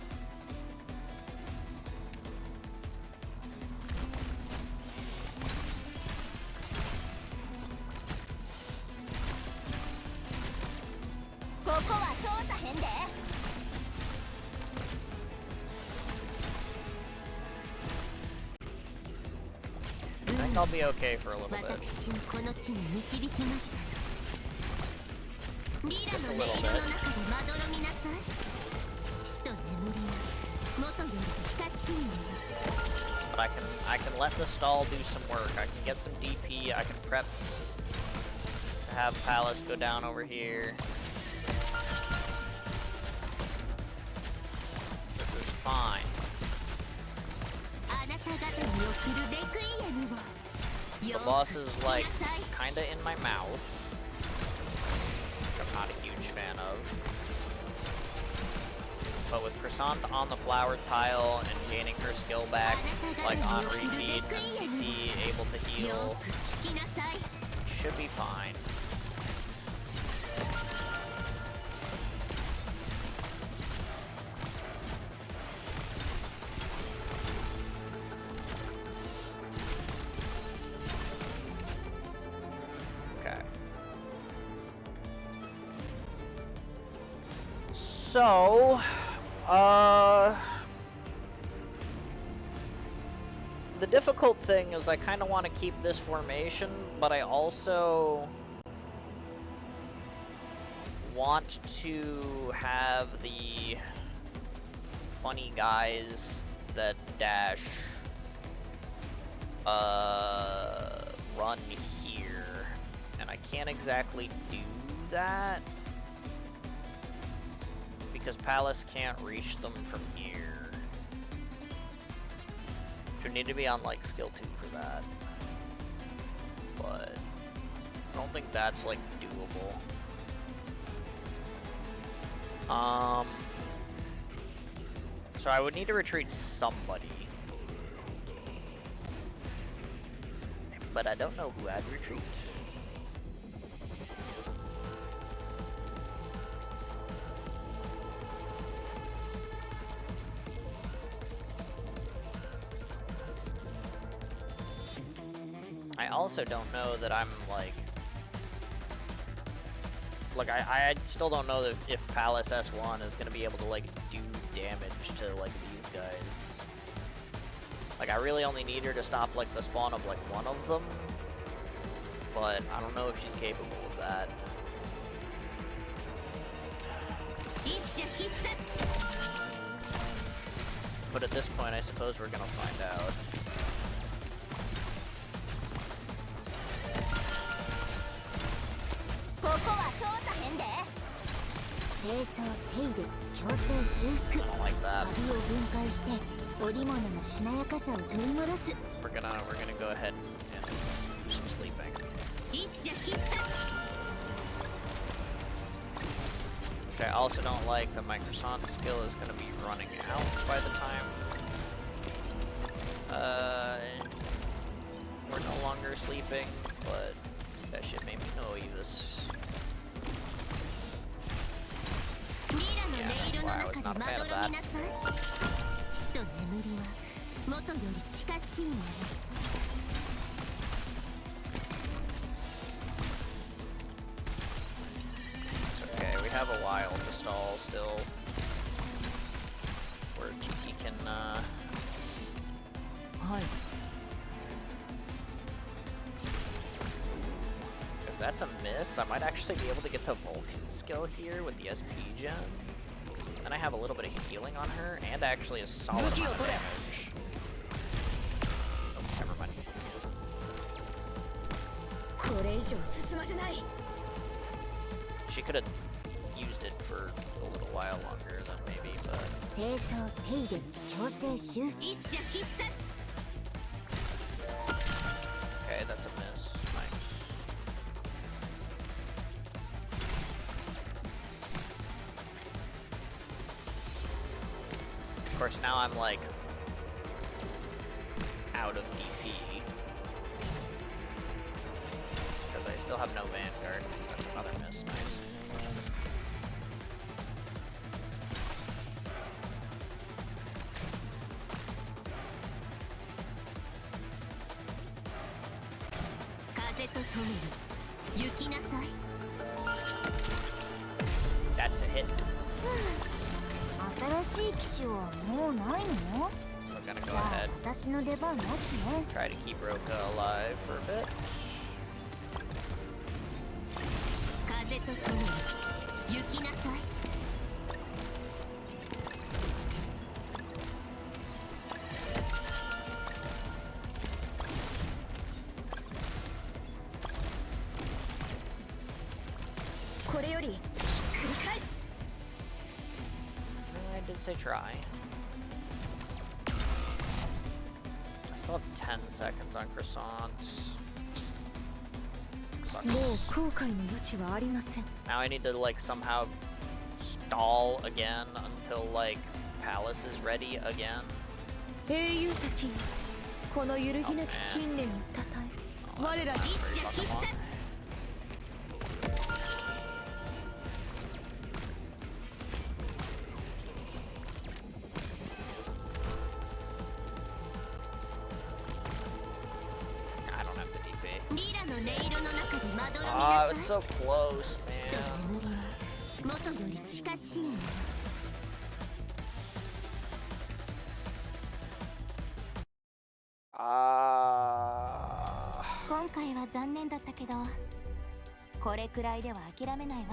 think I'll be okay for a little bit. Just a little bit. But I can let the stall do some work. I can get some DP. I can prep to have Palace go down over here. This is fine. The boss is like kinda in my mouth, which I'm not a huge fan of. But with Croissant on the flower tile and gaining her skill back, like on repeat, and TT able to heal, should be fine. So, the difficult thing is I kind of want to keep this formation, but I also want to have the funny guys that dash run here, and I can't exactly do that because Palace can't reach them from here. You need to be on like skill 2 for that, but I don't think that's like doable. So I would need to retreat somebody, but I don't know who I'd retreat. I also don't know that I'm like I still don't know that if Palace S1 is gonna be able to like do damage to like these guys. Like I really only need her to stop like the spawn of like one of them, but I don't know if she's capable of that. But at this point I suppose we're gonna find out. I don't like that. We're gonna go ahead and do some sleeping. Which I also don't like that my Croissant skill is gonna be running out by the time we're no longer sleeping, but that shit made me no use. Yeah, that's why I was not a fan of that. It's okay, we have a while to stall still. Where TT can, If that's a miss, I might actually be able to get the Vulcan skill here with the SP gen. Then I have a little bit of healing on her, and actually a solid amount of damage. Oh, never mind. She could have used it for a little while longer than maybe, but... Okay, that's a miss. Nice. Of course, now I'm like out of DP because I still have no Vanguard. That's another miss. Nice. That's a hit. We're gonna go ahead. Try to keep Roka alive for a bit. 風と共に行きなさい。これより繰り返す。I did say try. I still have 10 seconds on Croissant. Sucks. Now I need to like somehow stall again until like Palace is ready again. Oh, man. Oh, that's pretty fucking long. I don't have the DP. Oh, it was so close, man. Ah. 今回は残念だったけど、これくらいでは諦めないわ。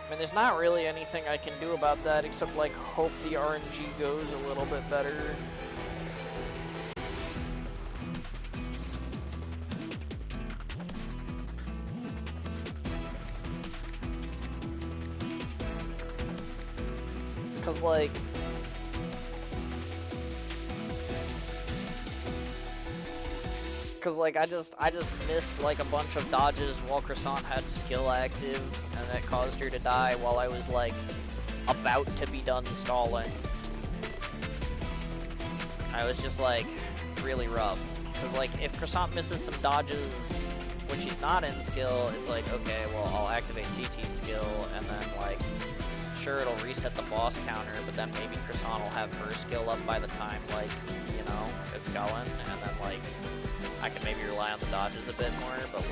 I mean, there's not really anything I can do about that except like hope the RNG goes a little bit better. Cause like I just missed like a bunch of dodges while Croissant had skill active, and that caused her to die while I was like about to be done stalling. I was just like really rough, cause like if Croissant misses some dodges when she's not in skill, it's like, okay, well I'll activate TT skill, and then like sure it'll reset the boss counter, but then maybe Croissant will have her skill up by the time like, you know, it's going, and then like I can maybe rely on the dodges a bit more, but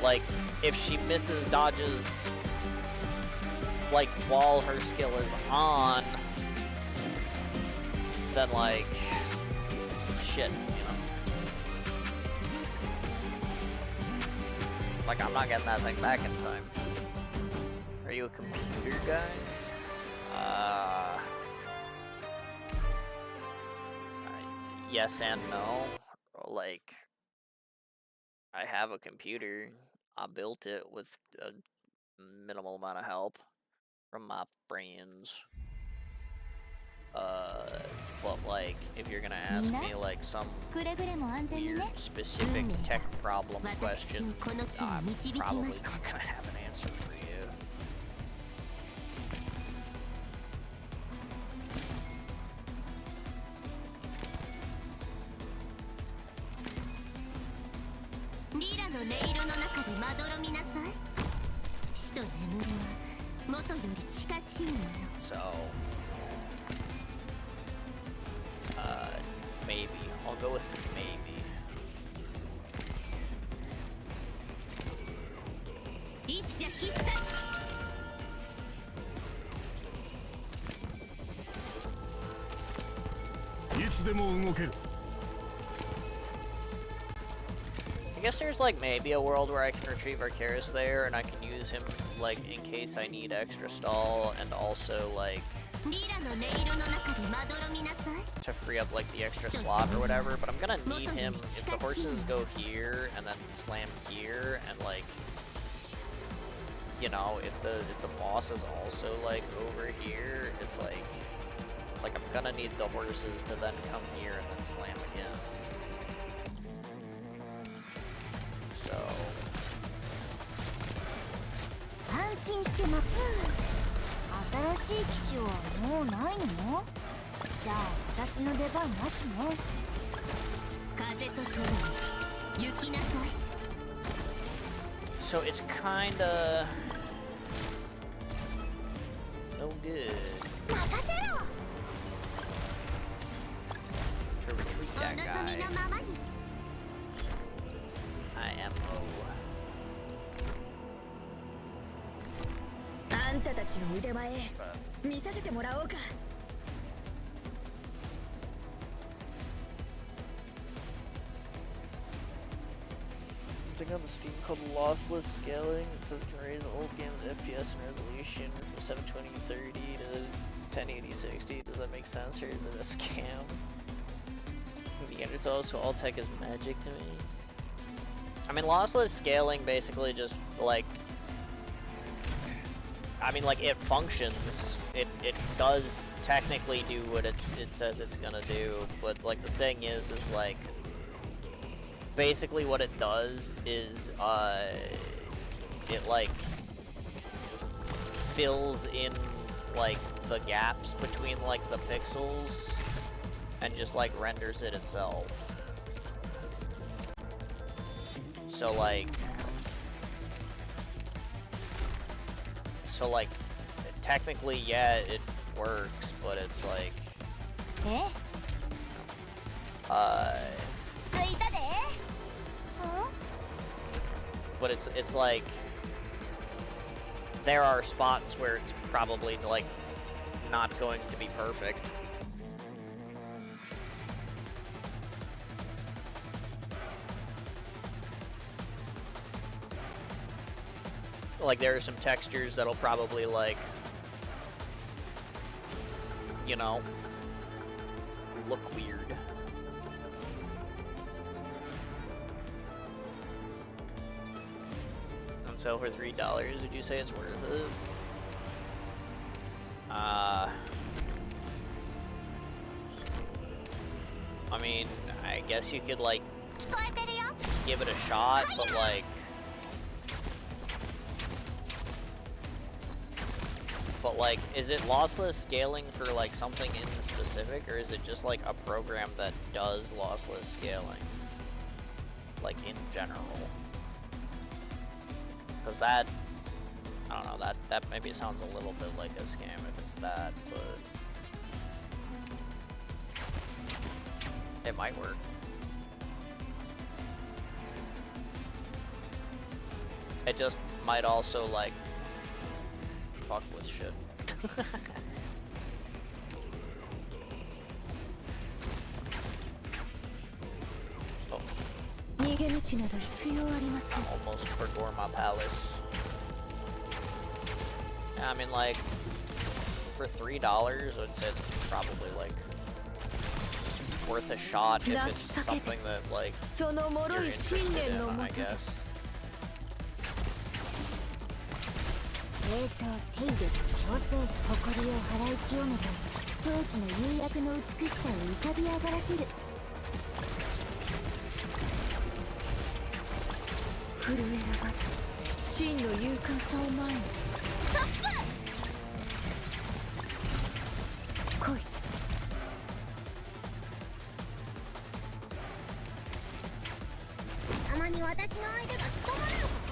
like if she misses dodges like while her skill is on, then like shit, you know. Like I'm not getting that thing back in time. Are you a computer guy? Yes and no. Like, I have a computer. I built it with a minimal amount of help from my friends. But like, if you're gonna ask me like some weird specific tech problem question, I'm probably not gonna have an answer for you. So, maybe. I'll go with maybe. I guess there's like maybe a world where I can retrieve Arcaris there and I can use him like in case I need extra stall, and also like to free up like the extra slot or whatever, but I'm gonna need him if the horses go here and then slam here, and like, you know, if the boss is also like over here, it's like I'm gonna need the horses to then come here and then slam again. 心してま新しい機種はもうないの？じゃあ私の出番なしね。風とともに行きなさい。 So it's kinda no good 任せろ。 to retreat お that 望み guy. のままに。 IMO. あんたたちの腕前見させてもらおうか。Something on the Steam called lossless scaling. It says it can raise old games FPS and resolution from 720/30 to 1080/60. Does that make sense, or is it a scam? Neanderthals, so all tech is magic to me. I mean, lossless scaling basically just like, I mean, like, it functions. It does technically do what it says it's gonna do, but like the thing is like, basically what it does is it like fills in like the gaps between like the pixels and just like renders it itself. So like technically, yeah, it works, but it's like え？ついたで。but it's like there are spots where it's probably like not going to be perfect. Like there are some textures that'll probably like, you know, look weird. And so for $3, would you say it's worth it? I mean, I guess you could like 聞こえてるよ。 give it a shot, but like, is it lossless scaling for like something in specific, or is it just like a program that does lossless scaling, like in general? Because that, I don't know, that maybe sounds a little bit like a scam if it's that, but it might work. It just might also like fuck with shit. Oh, 逃げ道など必要ありません。 I almost forgot my palace. Yeah, I mean, like, for $3, I'd say it's probably like worth a shot if it's something that like その脆 you're い信 interested 念 in, のも I とで guess. 清掃手入れ強制し誇りを払い清めた陶器の釉薬の美しさを浮かび上がらせる。震え上がる真の勇敢さを前に。ストップ。来い。たまに私の相手が務まるのか？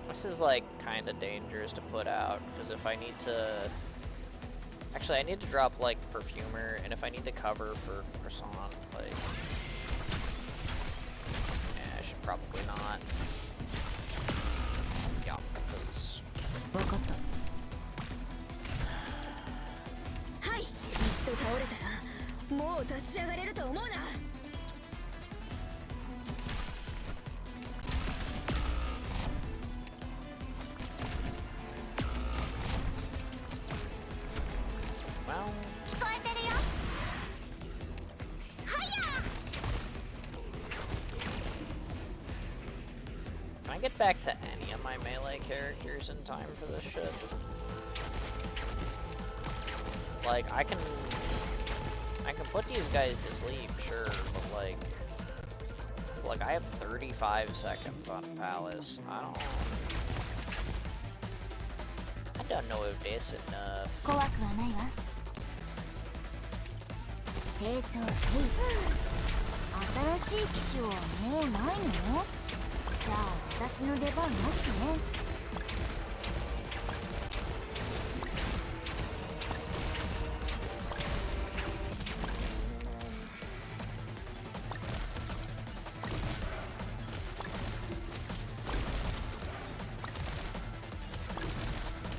This is like kind of dangerous to put out, because if I need to, actually I need to drop like perfumer, and if I need to cover for croissant, like, yeah, I should probably not. Yeah, because 分かった。はい。一度倒れたらもう立ち上がれると思うな。 聞こえてるよ。はや。get back to any of my melee characters in time for this shit. Like, I can put these guys to sleep, sure, but like I have 35 seconds on Palace. I don't know if that's enough. 怖くはないわ。清掃ヘイ。新しい機種はもうないの？じゃあ私の出番なしね。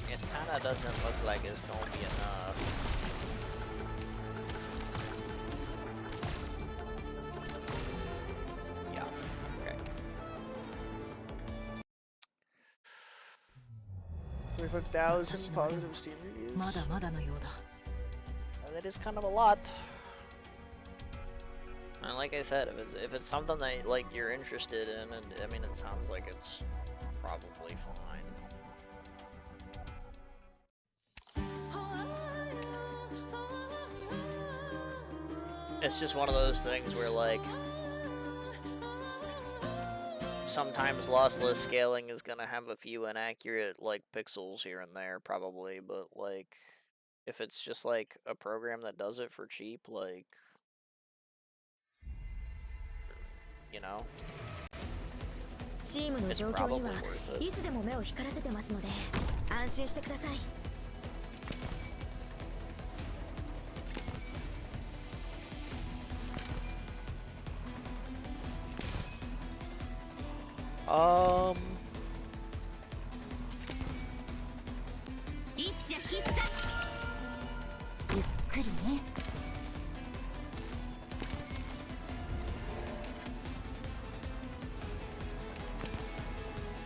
It kinda doesn't look like it's gonna be enough. Yeah, okay. 35,000 positive Steam reviews. まだまだのようだ。 That is kind of a lot. And like I said, if it's something that like you're interested in, and I mean, it sounds like it's probably fine. It's just one of those things where like sometimes lossless scaling is gonna have a few inaccurate like pixels here and there probably, but like if it's just like a program that does it for cheap, like, you know, チームの it's 状況 probably には worth い it. つでも目を光らせてますので安心してください。 一社必殺。ゆっくりね。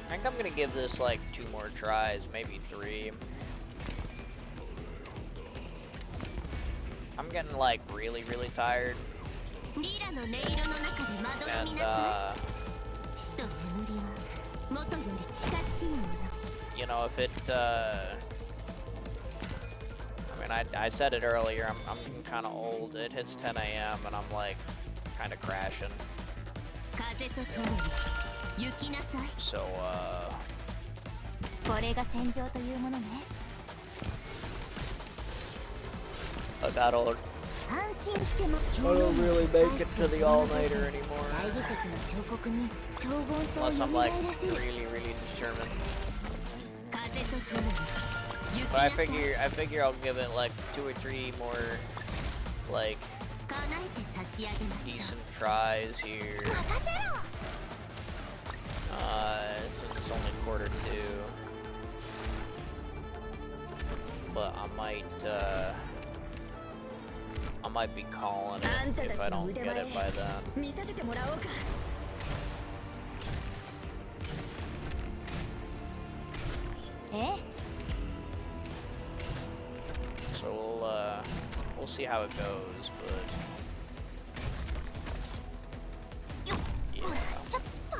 I think I'm gonna give this like 2 more tries, maybe 3. I'm getting like really tired, リラの音色の中でまどろみ and なさい。死と眠りは元より近しいもの。 you know, if it I mean, I said it earlier, I'm kind of old. It hits 10 a.m. and I'm like kind of crashing. 風と共に行きなさい。 So これが戦場というものね。 I got old. 安心しても I don't really make it to the all-nighter anymore. 大理石の彫刻に荘厳さを Unless 蘇 I'm ら like せる。 really determined. 風と共に行き But な I さい。 figure I'll give it like 2 or 3 more like 叶えて差し上げましょ decent tries here. う。任せろ。 Since it's only quarter 2. But I might be calling it if I don't get it by then. 見させてもらおうか。 え？ So we'll see how it goes, but よっ。 yeah. ほら、ちょっと。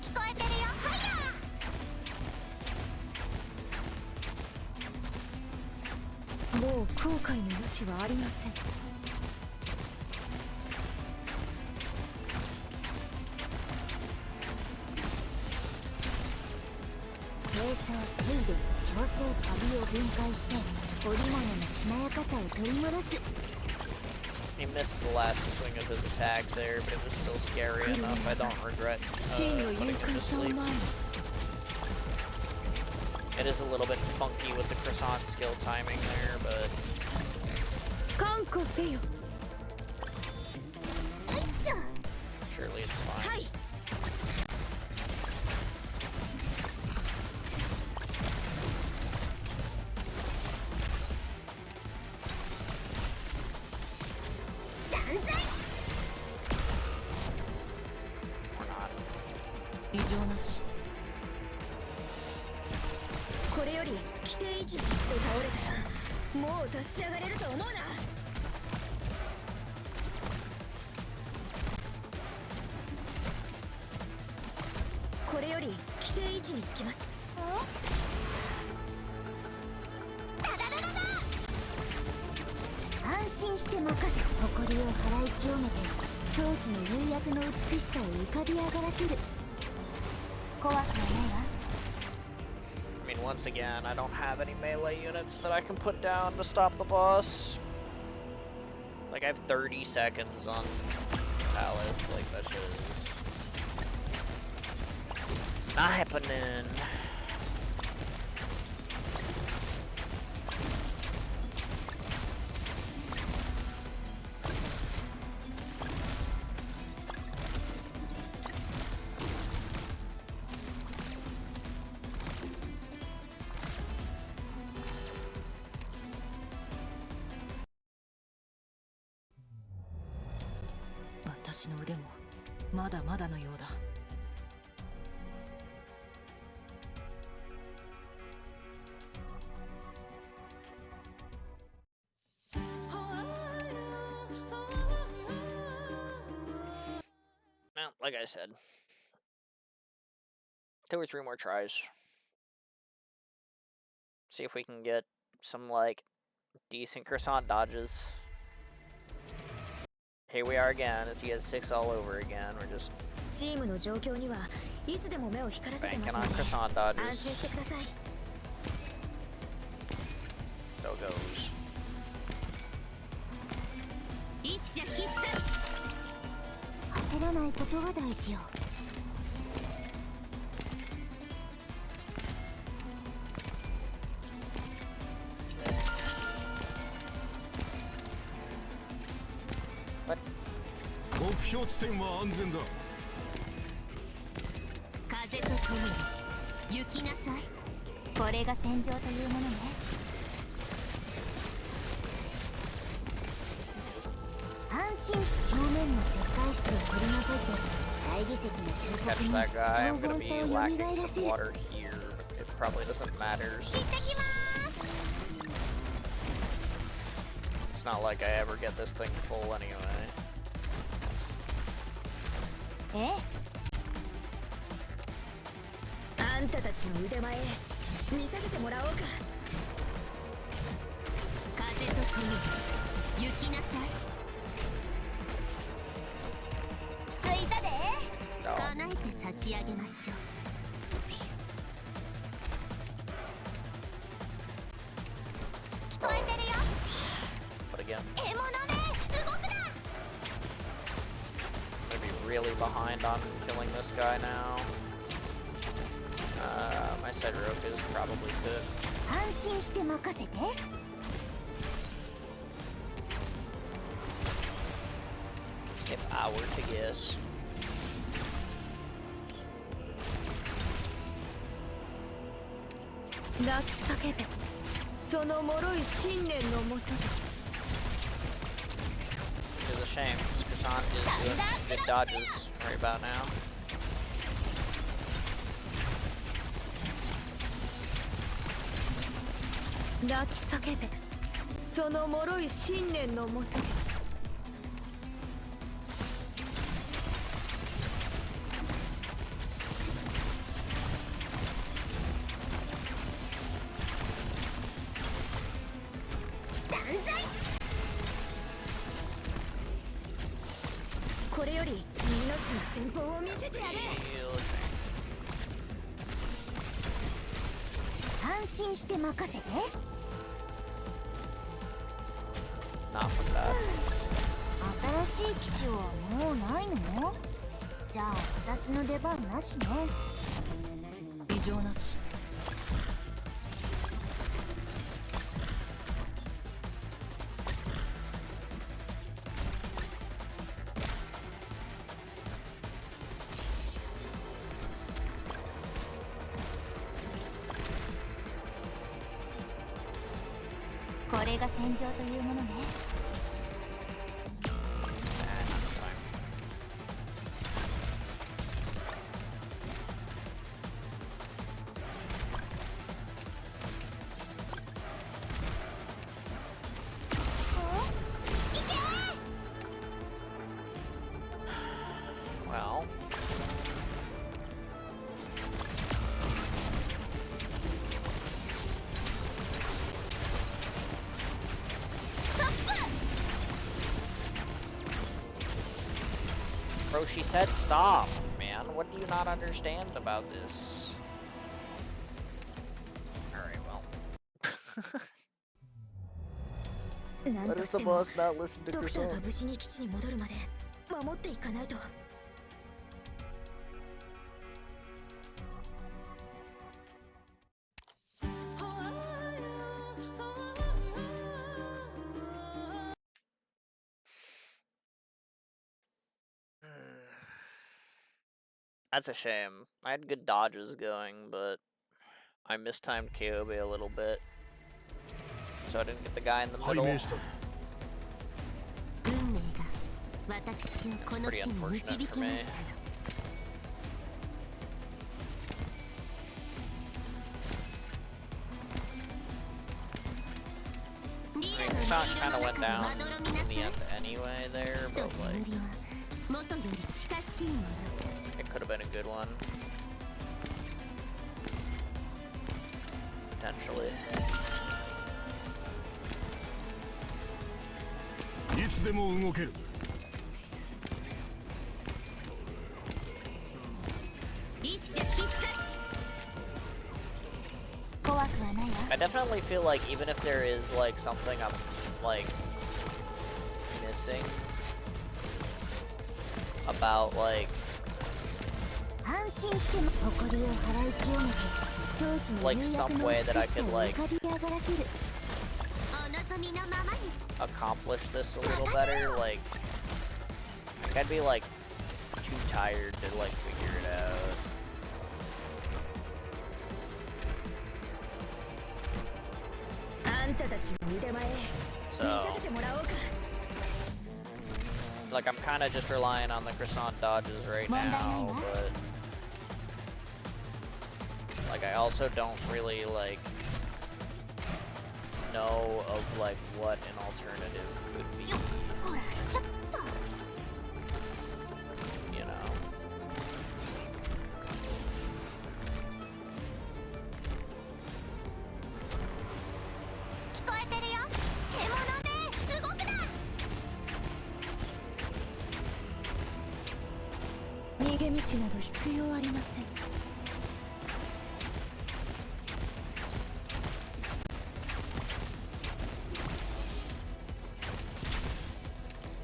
聞こえてるよ。ファイヤー。もう後悔の余地はありません。 清掃手入れ強制カビを分解して織物のしなやかさを取り戻す。 He missed the last swing of his attack there, but it was still scary enough. I don't regret 真の putting 勇 him 敢 to さを sleep. 前に It is a little bit funky with the croissant skill timing there, but 看護せよ。よいしょ。 surely it's fine. はい。 断罪。 Or not. 異常なし。これより規定位置に一度倒れたらもう立ち上がれると思うな。これより規定位置につきます。安心して任せ、誇りを払い清めて陶器の釉薬の美しさを浮かび上がらせる。怖くはないわ。I mean, once again, I don't have any melee units that I can put down to stop the boss. Like, I have 30 seconds on Palace. Like, that shit is not happening. Well, like I said, 2 or 3 more tries. See if we can get some, like, decent croissant dodges. Here we are again. It's ES6 all over again. We're just チームの状況にはいつでも目を光らせてま banking す on ので croissant 安 dodges. 心してください。 So goes. 一射必殺。焦らないことが大事よ。目標地点は安全だ。風と共に行きなさい。これが戦場というものね。安心して表面の石灰質を取り除いて大理石の彫 Catch 刻に that guy. I'm 荘 gonna 厳 be さを蘇 lacking ら some せる。 water here. It probably doesn't matter. It's not like I ever get this thing full anyway. ええ。あんたたちの腕前見させてもらおうか。風と共に行きなさい。ついたで。 Oh. 叶えて差し上げましょう。聞こえてるよ。 But again, 獲物め、動くな。 I'm gonna be really behind on killing this guy now. My side rope is probably good. 安心して任せて。If I were to guess. 泣き叫べ。その脆い信念のもとで。 It's a shame, because Croissant is doing some good dodges right about now. 泣き叫べ。その脆い信念のもとで。これよりミノスの戦法を見せてやる。 Real shame. 安心して任せて。 Not from that. 新しい機種はもうないの？じゃあ私の出番なしね。異常なし。これが戦場というものね。 Not time. 安 Bro, she said stop, man. What do you not understand about this? Alright, well. Why does the boss not listen to ドクターが Croissant? 無事に基地に戻るまで守っていかないと。That's a shame. I had good dodges going, but I mistimed Kyobe a little bit. So I didn't get the guy in the 拝 middle. 命した 運命が私をこの地に導きましたよ。 I mean, Croissant kind of went down in the end anyway there, 死と but like, 眠りは元より近しいもの。 it could have been a good one. Potentially. いつでも動ける 一種必殺。怖くはないわ。 I definitely feel like even if there is like something I'm like missing about like 安心しても誇りを払い清めて陶器の Like 釉 some 薬の way that I 美しさ could を like 浮かび上がらせる。お望みのままに。 accomplish this a little better, like I'd be like too tired to like figure it out. あんたたちの腕前見 So させてもらおうか。 like I'm kind of just relying on the croissant dodges right now, but like I also don't really like know of like what an alternative could be, ほら、ちょっと。 you know. 聞こえてるよ。獲物め、動くな。逃げ道など必要ありません。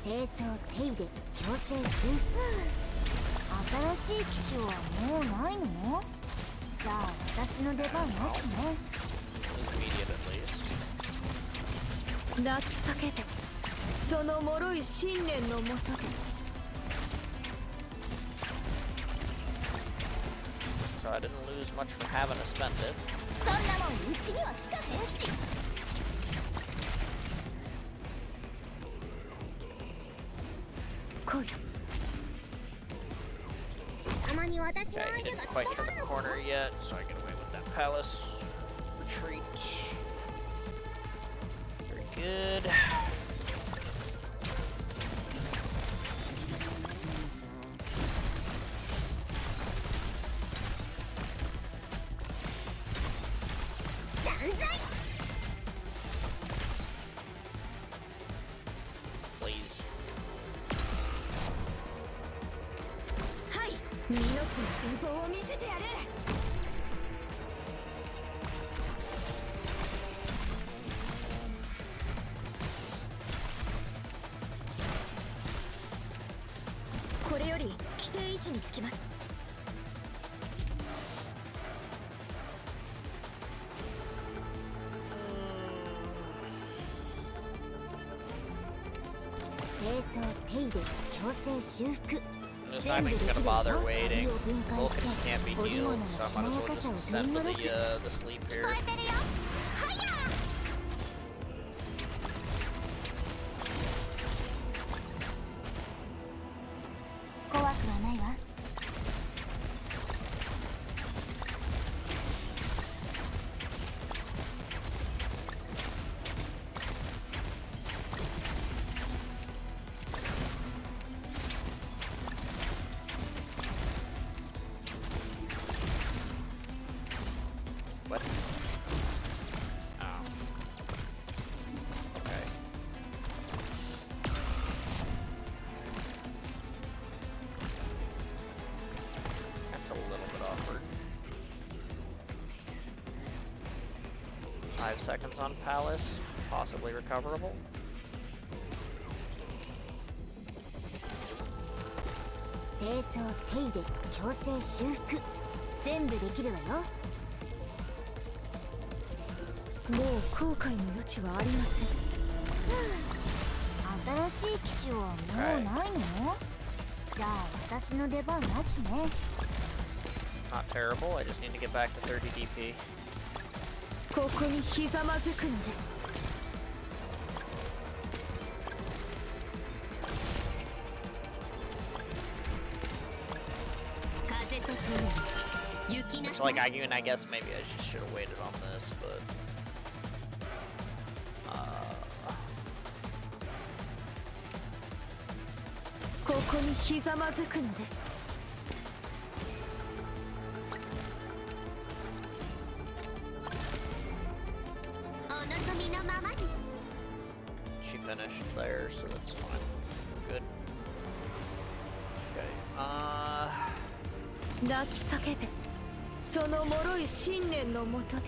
清掃手入れ強制修復。新しい機種はもうないの？じゃあ私の出番なしね。 It was immediate at least. 泣き叫べ。その脆い信念のもとで。 So I didn't lose much for having to spend it. そんなもんうちには効かへんし。来い。たまに私の Okay, 相 he 手 didn't が quite 務 turn ま the るのか。 corner yet, so I get away with that palace retreat. Very good. Please. はい。ミノスの戦法を見せてやる。これより規定位置につきます。 清掃手入れ強制修復。 It's not even gonna bother waiting. Vulcan can't be healed, so I might as well just send for the sleep here. 聞こえてるよ。はや。怖くはないわ。 What? 5 seconds on Palace, possibly recoverable. 清掃手入れ強制修復全部できるわよ。もう後悔の余地はありません。新しい機種はもうないの？じゃあ私の出番なしね。 Not terrible, I just need to get back to 30 DP. ここにひざまずくのです。風とともに雪な So like I guess maybe I just should have waited on this, but uh, ここにひざまずくのです。お望みのままに。 she finished there, so that's fine. We're good. Okay. 泣き叫べ、その脆い信念のもとで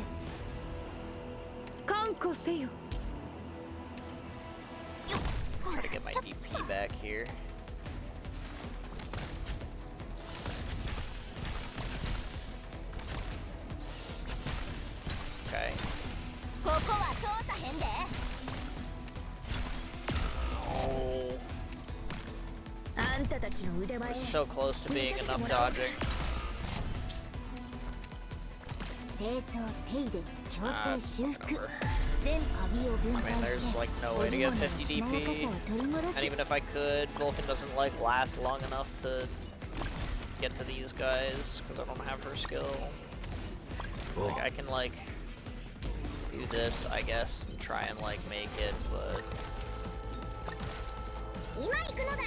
完固せよ。 Try to get my DP back here. Okay. ここは通さへんで。 Oh, あんたたちの腕前 we're so close to being enough dodging. 清掃手入れ強 Ah, 制 it's 修 fucking 復 over. 全カビを分 I 解 mean, し there's て like no 織 way to 物 get の 50 しなやか DP. さを取り戻 And す。 even if I could, Vulcan doesn't like last long enough to get to these guys because I don't have her skill. Like I can like do this, I guess, and try and like make it, but 今行くのだ。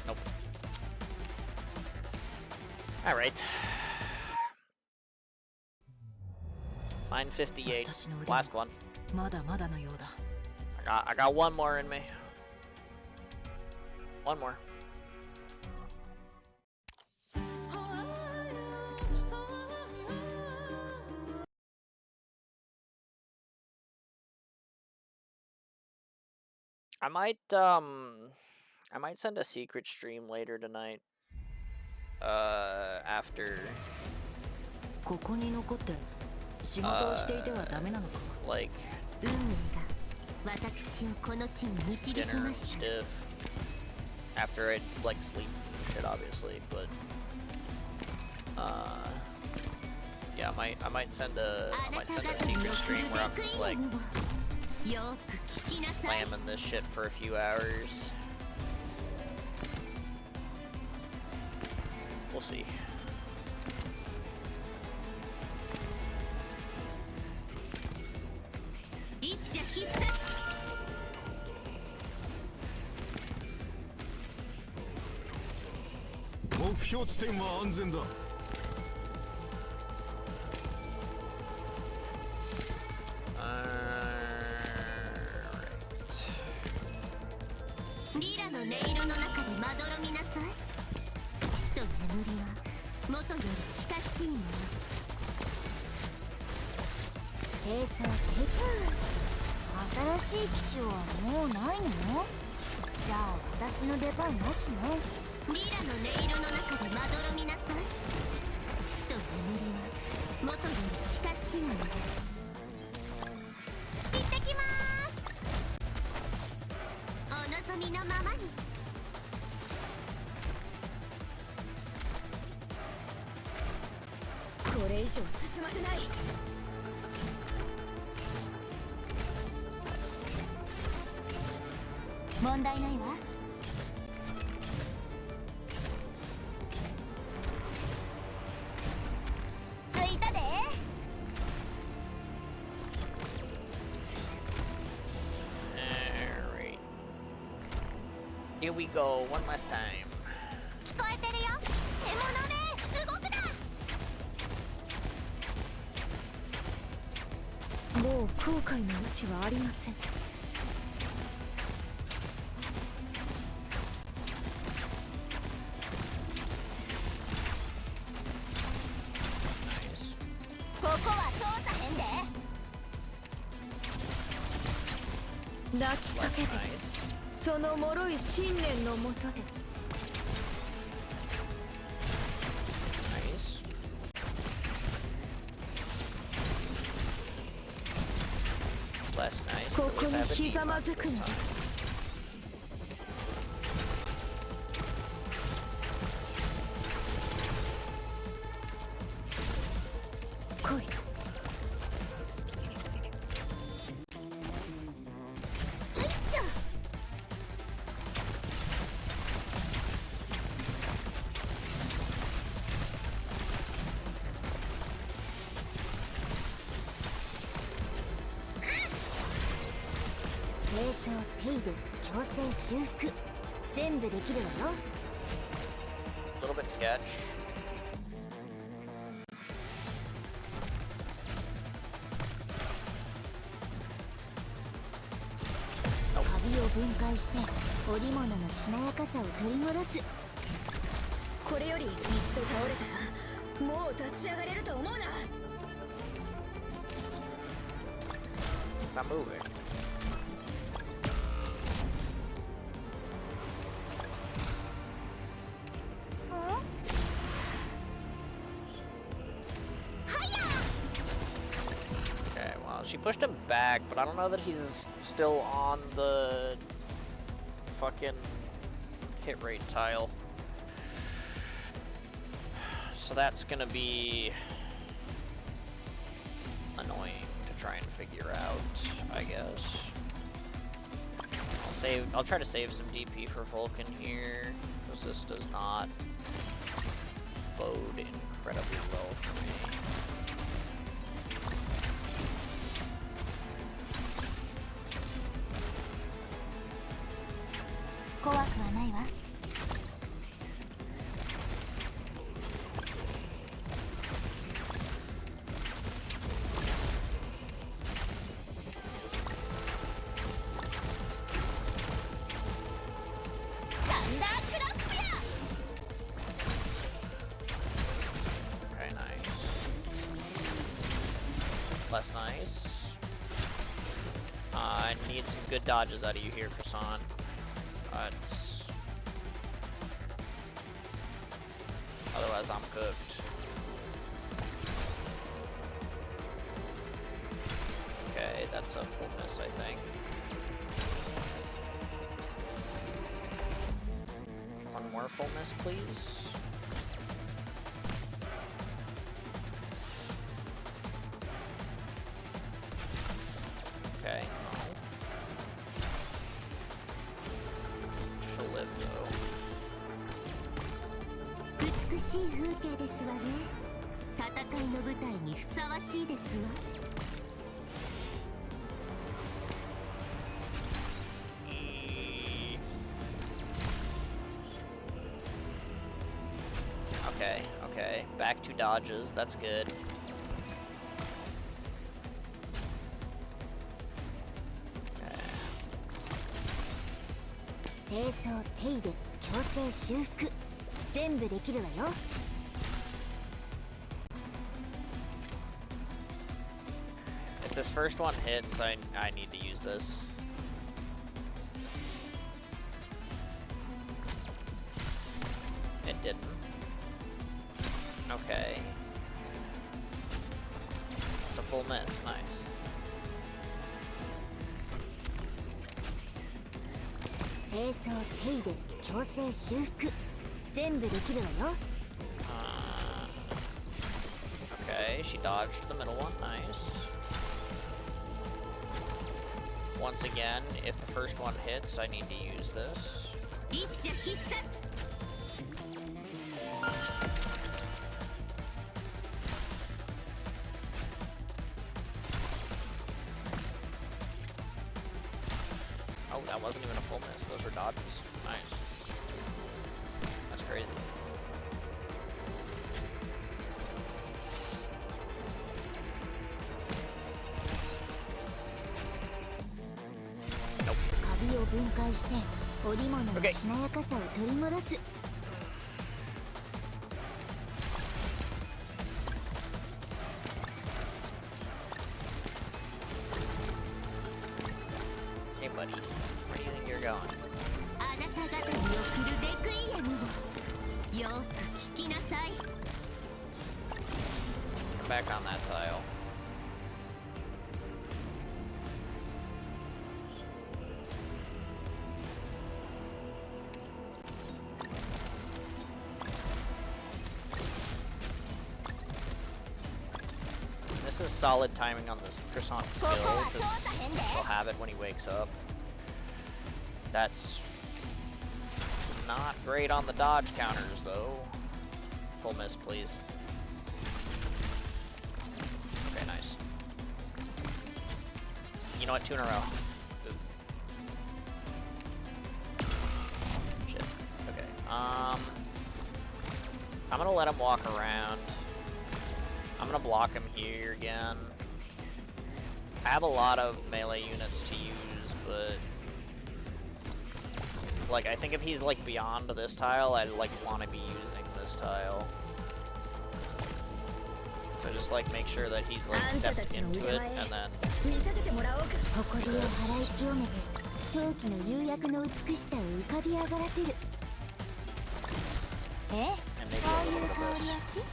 nope. All right. 958. Last one. まだまだのようだ。I got one more in me. One more. I might send a secret stream later tonight. After ここに残って仕事をしていてはダメなのか。 like 運命が私をこの地に導き dinner ま and した stuff. After I like sleep and shit, obviously, but yeah, I might send a secret stream where I'm just like よく聞きなさい。 slamming this shit for a few hours. We'll see. 一社必殺。目標地点は安全だ。リラの音色の中でまどろみなさい。死と眠りは元より近しいもの。清掃手新しい機種はもうないの？じゃあ私の出番なしね。リラの音色の中でまどろみなさい。死と眠りは元より近しいもの。行ってきまーす。お望みのままに。これ以上進ませない。問題ないわ。着いたで。 Alright. Here we go, one last time. 聞こえてるよ。獲物ね、動くな。もう後悔の余地はありません。ここは通さへんで。泣き Less 叫べ nice. その脆い信念のもとで。 Nice. Less nice. こ But こ at に least I have a ひざま defense ずく this ので time. す。来い。よいしょ。清掃手入れ強制修復全部できるわよ。 A little bit sketch. カビを分解して織物のしなやかさを取り戻す。これより一度倒れたらもう立ち上がれると思うな。 It's not moving. Okay, well, she pushed him back, but I don't know that he's still on the fucking hit rate tile. So that's gonna be annoying to try and figure out, I guess. I'll try to save some DP for Vulcan here, because this does not bode incredibly well for me. Okay, nice. Less nice. I need some good dodges out of you here, Croissant. Otherwise, I'm cooked. Okay, that's a full miss, I think. One more full miss, please. Okay, no. She'll live, though. 美しい風景ですわね。戦いの舞台にふさわしいですわ。 Okay, okay. Back to dodges. That's good. Okay. 清掃手入れ強制修復全部できるわよ。 If this first one hits, I need to use this. It didn't. Okay. It's a full miss. Nice. 清掃手入れ強制修復全部できるわよ。 Okay, she dodged the middle one. Nice. Once again, if the first one hits, I need to use this. 一射必殺。 Oh, that wasn't even a full miss. Those were dodges. Nice. That's crazy. 分解して織物のしなやかさを取り戻す。Hey, buddy. Where do you think you're going? あなた方に送るレクイエムをよく聞きなさい。 Come back on that tile. This is solid timing on this croissant skill, because he'll have it when he wakes up. That's not great on the dodge counters, though. Full miss, please. Okay, nice. You know what? 2 in a row. Ooh. Shit. Okay. I'm gonna let him walk around. I'm gonna block him here again. I have a lot of melee units to use, but like I think if he's like beyond this tile, I like want to be using this tile. So just like make sure that he's like stepped into it and then this. 誇りを払い清めて陶器の釉薬の美しさを浮かび上がらせる。え？ And maybe そう a い little う bit 香 of り this. が好き？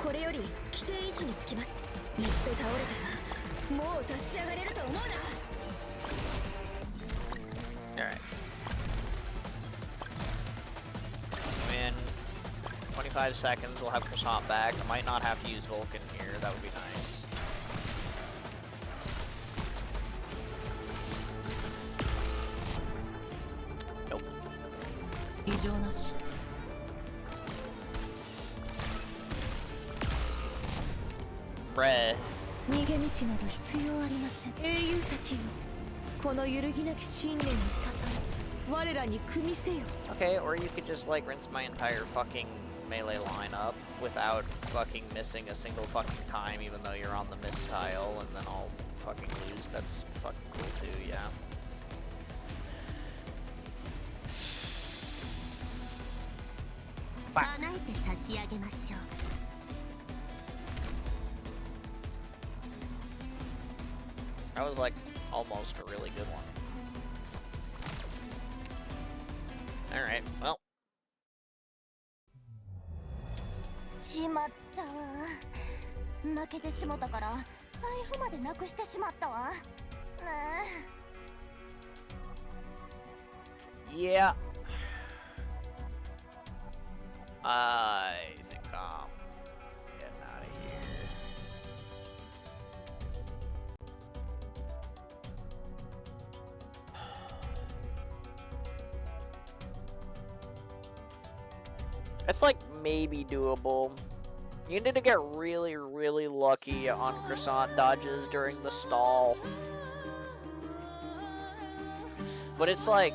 これより規定位置につきます。一度倒れたらもう立ち上がれると思うな。 Alright. In 25 seconds, we'll have Croissant back. I might not have to use Vulcan here. That would be nice. Nope. 異常なし。 Bruh. 逃げ道など必要ありません。英雄たちよ、この揺るぎなき信念にたたえ、我らに組みせよ。 Okay, or you could just like rinse my entire fucking melee lineup without fucking missing a single fucking time, even though you're on the miss tile, and then I'll fucking lose. That's fucking cool too, yeah. Fuck. 叶えて差し上げましょう。 That was like almost a really good one. Alright, well. しまったわ。負けてしもたから財布までなくしてしまったわ。ねえ。 Yeah. I think I'm getting out of here. It's like maybe doable. You need to get really, really lucky on croissant dodges during the stall. But it's like,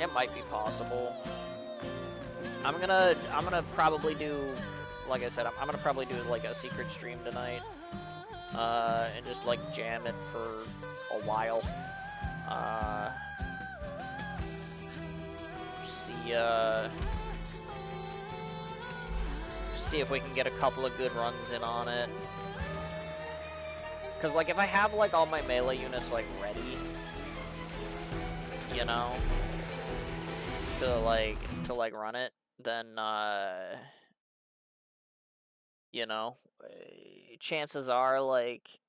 it might be possible. I'm gonna probably do, like I said, I'm gonna probably do like a secret stream tonight. And just like jam it for a while. See if we can get a couple of good runs in on it. Cause like if I have like all my melee units like ready, you know, to like run it, then you know, chances are like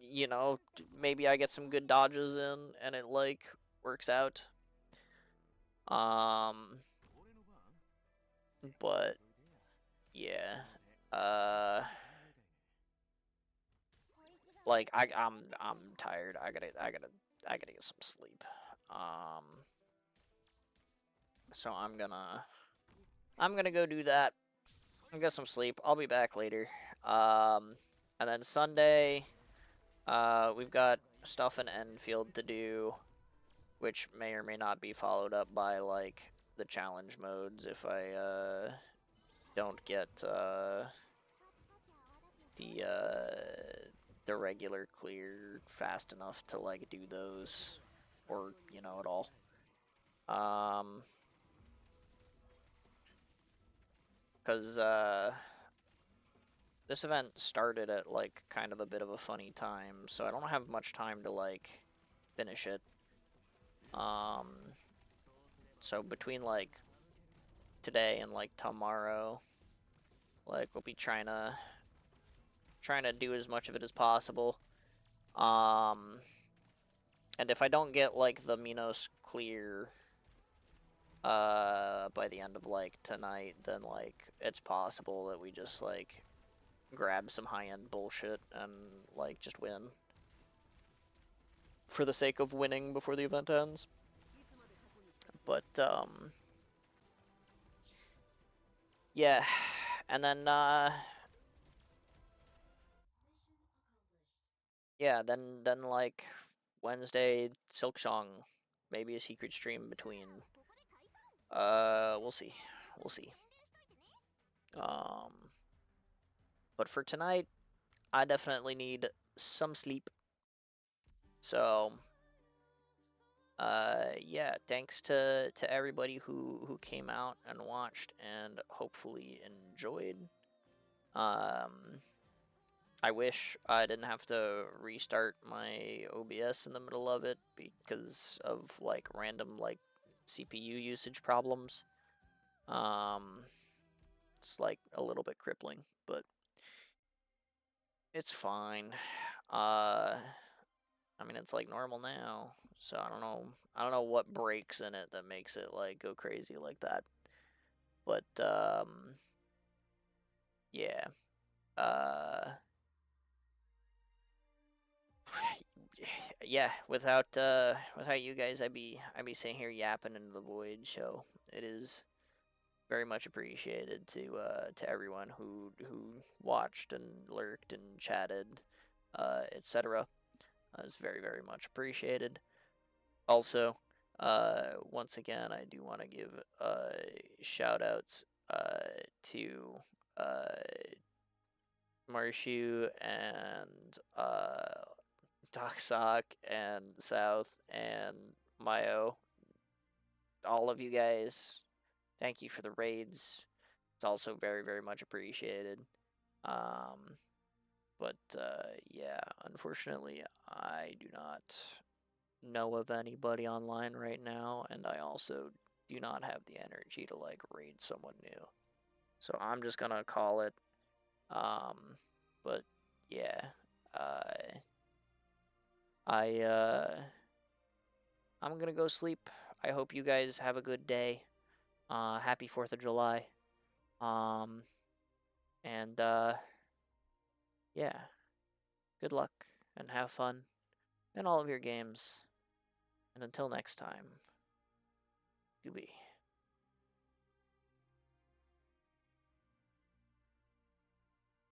you know, maybe I get some good dodges in and it like works out. But yeah, like I'm tired. I gotta get some sleep. So I'm gonna go do that. I'll get some sleep. I'll be back later. And then Sunday, we've got stuff in Enfield to do. which may or may not be followed up by like the challenge modes if I don't get the regular clear fast enough to like do those, or you know, at all. Because this event started at like kind of a bit of a funny time, so I don't have much time to like finish it. So between like today and like tomorrow, like we'll be trying to do as much of it as possible. And if I don't get like the Minos clear by the end of like tonight, then like it's possible that we just like grab some high-end bullshit and like just win for the sake of winning before the event ends. But yeah, and then yeah, then like Wednesday Silksong, maybe a secret stream between. We'll see. We'll see. But for tonight, I definitely need some sleep. So, yeah, thanks to everybody who came out and watched and hopefully enjoyed. I wish I didn't have to restart my OBS in the middle of it because of like random like CPU usage problems. It's like a little bit crippling, but it's fine. I mean, it's like normal now, so I don't know. I don't know what breaks in it that makes it like go crazy like that. But yeah. Yeah. Without you guys, I'd be sitting here yapping into the void. So it is very much appreciated to everyone who watched and lurked and chatted, etc. It's very, very much appreciated. Also, once again, I do want to give shout outs to Marshu and Doxock and South and Mayo. All of you guys, thank you for the raids. It's also very, very much appreciated. But yeah, unfortunately, I do not know of anybody online right now, and I also do not have the energy to like raid someone new. So I'm just gonna call it. But yeah, I'm gonna go sleep. I hope you guys have a good day. Happy 4th of July. And yeah, good luck and have fun in all of your games. And until next time, goodbye.